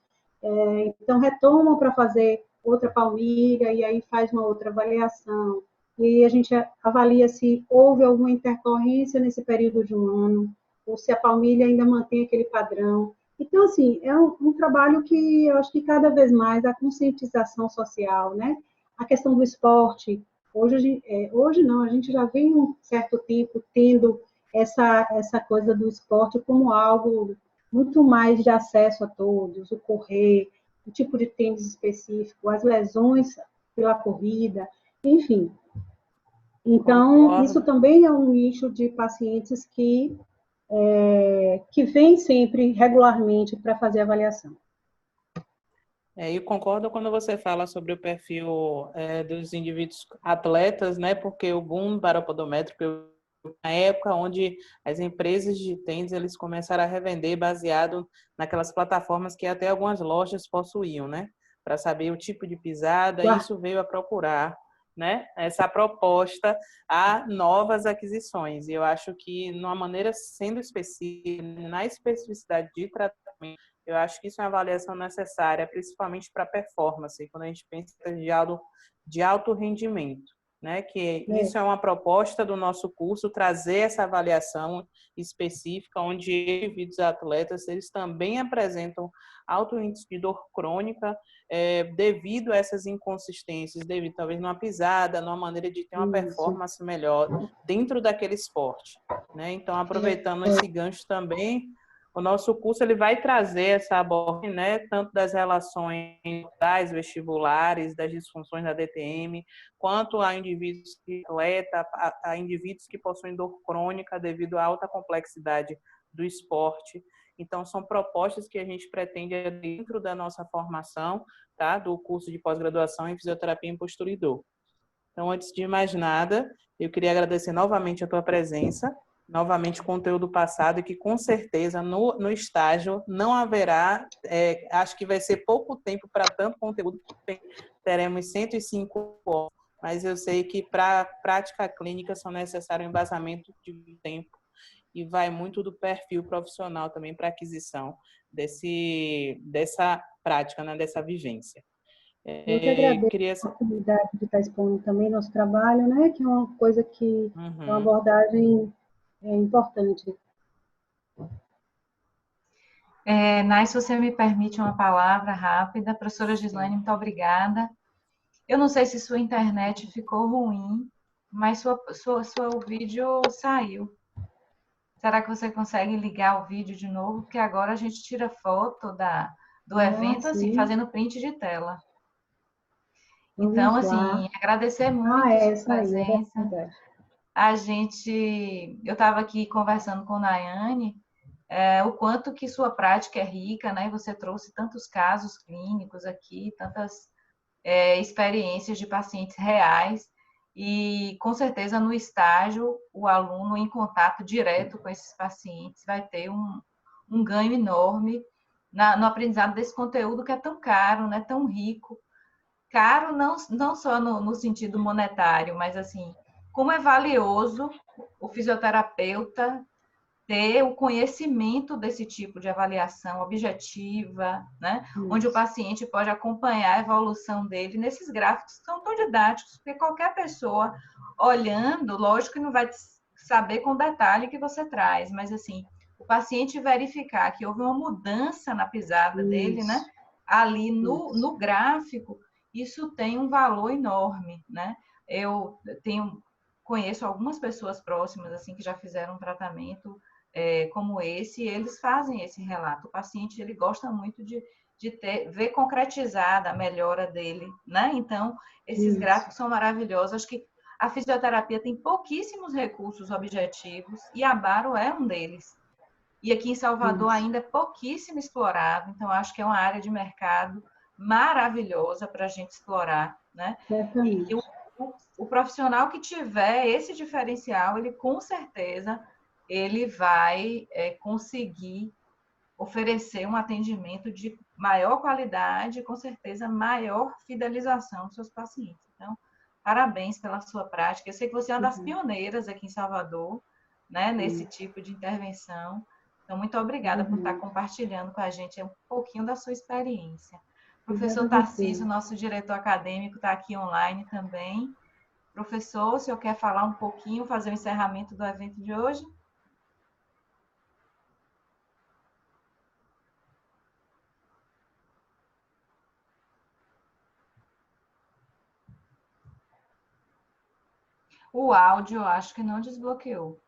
Então, retomam para fazer outra palmilha e aí faz uma outra avaliação. E aí a gente avalia se houve alguma intercorrência nesse período de um ano, ou se a palmilha ainda mantém aquele padrão. Então, assim, é um trabalho que eu acho que cada vez mais a conscientização social, né? A questão do esporte. Hoje não, a gente já vem um certo tempo tendo essa coisa do esporte como algo muito mais de acesso a todos, o correr, o tipo de tênis específico, as lesões pela corrida, enfim. Então, isso também é um nicho de pacientes que vem sempre regularmente para fazer avaliação. Eu concordo quando você fala sobre o perfil dos indivíduos atletas, né? Porque o boom baropodométrico na época onde as empresas de tênis eles começaram a revender baseado naquelas plataformas que até algumas lojas possuíam, né? Para saber o tipo de pisada, isso veio a procurar, né? Essa proposta a novas aquisições. E eu acho que, numa maneira sendo específica, na especificidade de tratamento, Eu acho que isso é uma avaliação necessária, principalmente para performance, quando a gente pensa de alto rendimento, né? Que isso é uma proposta do nosso curso, trazer essa avaliação específica, onde indivíduos atletas, eles também apresentam alto índice de dor crônica, devido a essas inconsistências, devido talvez numa pisada, numa maneira de ter uma performance melhor dentro daquele esporte, né? Então, aproveitando esse gancho também, o nosso curso ele vai trazer essa abordagem, né, tanto das relações das vestibulares, das disfunções da DTM, quanto a indivíduos que atleta, a indivíduos que possuem dor crônica devido à alta complexidade do esporte. Então, são propostas que a gente pretende dentro da nossa formação, tá, do curso de pós-graduação em fisioterapia em postura e dor. Então, antes de mais nada, eu queria agradecer novamente a tua presença, novamente conteúdo passado, e que com certeza no estágio não haverá, acho que vai ser pouco tempo para tanto conteúdo, teremos 105 horas, mas eu sei que para a prática clínica são necessários um embasamento de tempo e vai muito do perfil profissional também para aquisição dessa prática, né, dessa vivência. Eu que agradeço a oportunidade de estar expondo também nosso trabalho, né? Que é uma coisa que é uma abordagem importante. Nai, se você me permite uma palavra rápida. Professora Gislaine, muito obrigada. Eu não sei se sua internet ficou ruim, mas seu vídeo saiu. Será que você consegue ligar o vídeo de novo? Porque agora a gente tira foto do evento, assim, fazendo print de tela. Então, assim, agradecer muito a sua presença. Eu estava aqui conversando com a Nayane, o quanto que sua prática é rica, né? Você trouxe tantos casos clínicos aqui, tantas experiências de pacientes reais, e com certeza no estágio, o aluno em contato direto com esses pacientes vai ter um ganho enorme no aprendizado desse conteúdo que é tão caro, né? Tão rico. Caro não só no sentido monetário, mas assim, como é valioso o fisioterapeuta ter o conhecimento desse tipo de avaliação objetiva, né? Onde o paciente pode acompanhar a evolução dele nesses gráficos que são tão didáticos, porque qualquer pessoa olhando, lógico que não vai saber com detalhe que você traz, mas assim, o paciente verificar que houve uma mudança na pisada dele, né? Ali no gráfico, isso tem um valor enorme, né? Eu conheço algumas pessoas próximas assim que já fizeram um tratamento como esse, e eles fazem esse relato. O paciente ele gosta muito de ver concretizada a melhora dele, né? Então, esses gráficos são maravilhosos. Acho que a fisioterapia tem pouquíssimos recursos objetivos e a Baro é um deles. E aqui em Salvador ainda é pouquíssimo explorado, então acho que é uma área de mercado maravilhosa para a gente explorar, né? E o profissional que tiver esse diferencial, ele com certeza ele vai conseguir oferecer um atendimento de maior qualidade e, com certeza, maior fidelização dos seus pacientes. Então, parabéns pela sua prática. Eu sei que você é uma das pioneiras aqui em Salvador, né, nesse tipo de intervenção. Então, muito obrigada por estar compartilhando com a gente um pouquinho da sua experiência. O professor Tarcísio, nosso diretor acadêmico, está aqui online também. Professor, o senhor quer falar um pouquinho, fazer o encerramento do evento de hoje? O áudio, acho que não desbloqueou.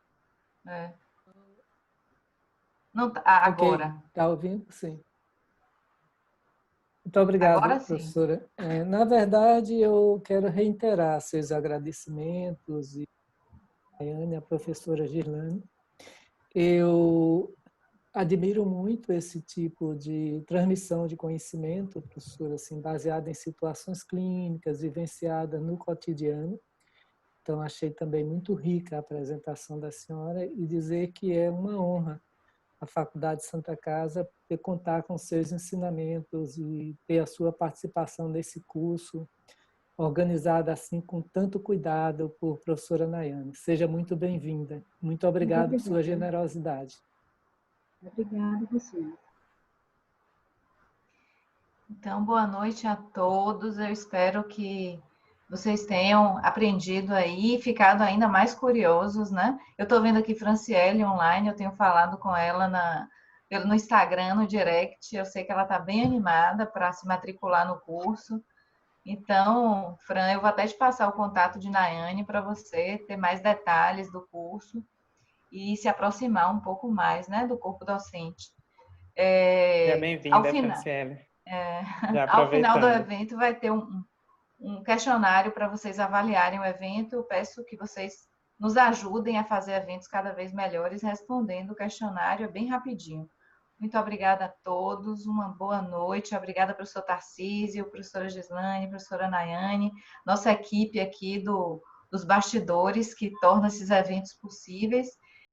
Não, agora. Está ouvindo? Sim. Muito obrigado, Agora, professora. Na verdade, eu quero reiterar seus agradecimentos e a professora Girlane. Eu admiro muito esse tipo de transmissão de conhecimento, professora, assim, baseada em situações clínicas, vivenciadas no cotidiano. Então, achei também muito rica a apresentação da senhora e dizer que é uma honra a Faculdade Santa Casa poder contar com seus ensinamentos e ter a sua participação nesse curso, organizado assim com tanto cuidado por professora Nayane. Seja muito bem-vinda. Muito obrigado por sua generosidade. Obrigada, você. Então, boa noite a todos. Eu espero que vocês tenham aprendido aí, ficado ainda mais curiosos, né? Eu estou vendo aqui Franciele online, eu tenho falado com ela no Instagram, no direct. Eu sei que ela está bem animada para se matricular no curso. Então, Fran, eu vou até te passar o contato de Nayane para você ter mais detalhes do curso e se aproximar um pouco mais, né, do corpo docente. Seja Ao bem-vinda, final, Franciele. Já ao final do aproveitando. evento vai ter um questionário para vocês avaliarem o evento. Eu peço que vocês nos ajudem a fazer eventos cada vez melhores respondendo o questionário, é bem rapidinho. Muito obrigada a todos, uma boa noite. Obrigada, professor Tarcísio, professora Gislane, professora Nayane, nossa equipe aqui dos bastidores que torna esses eventos possíveis.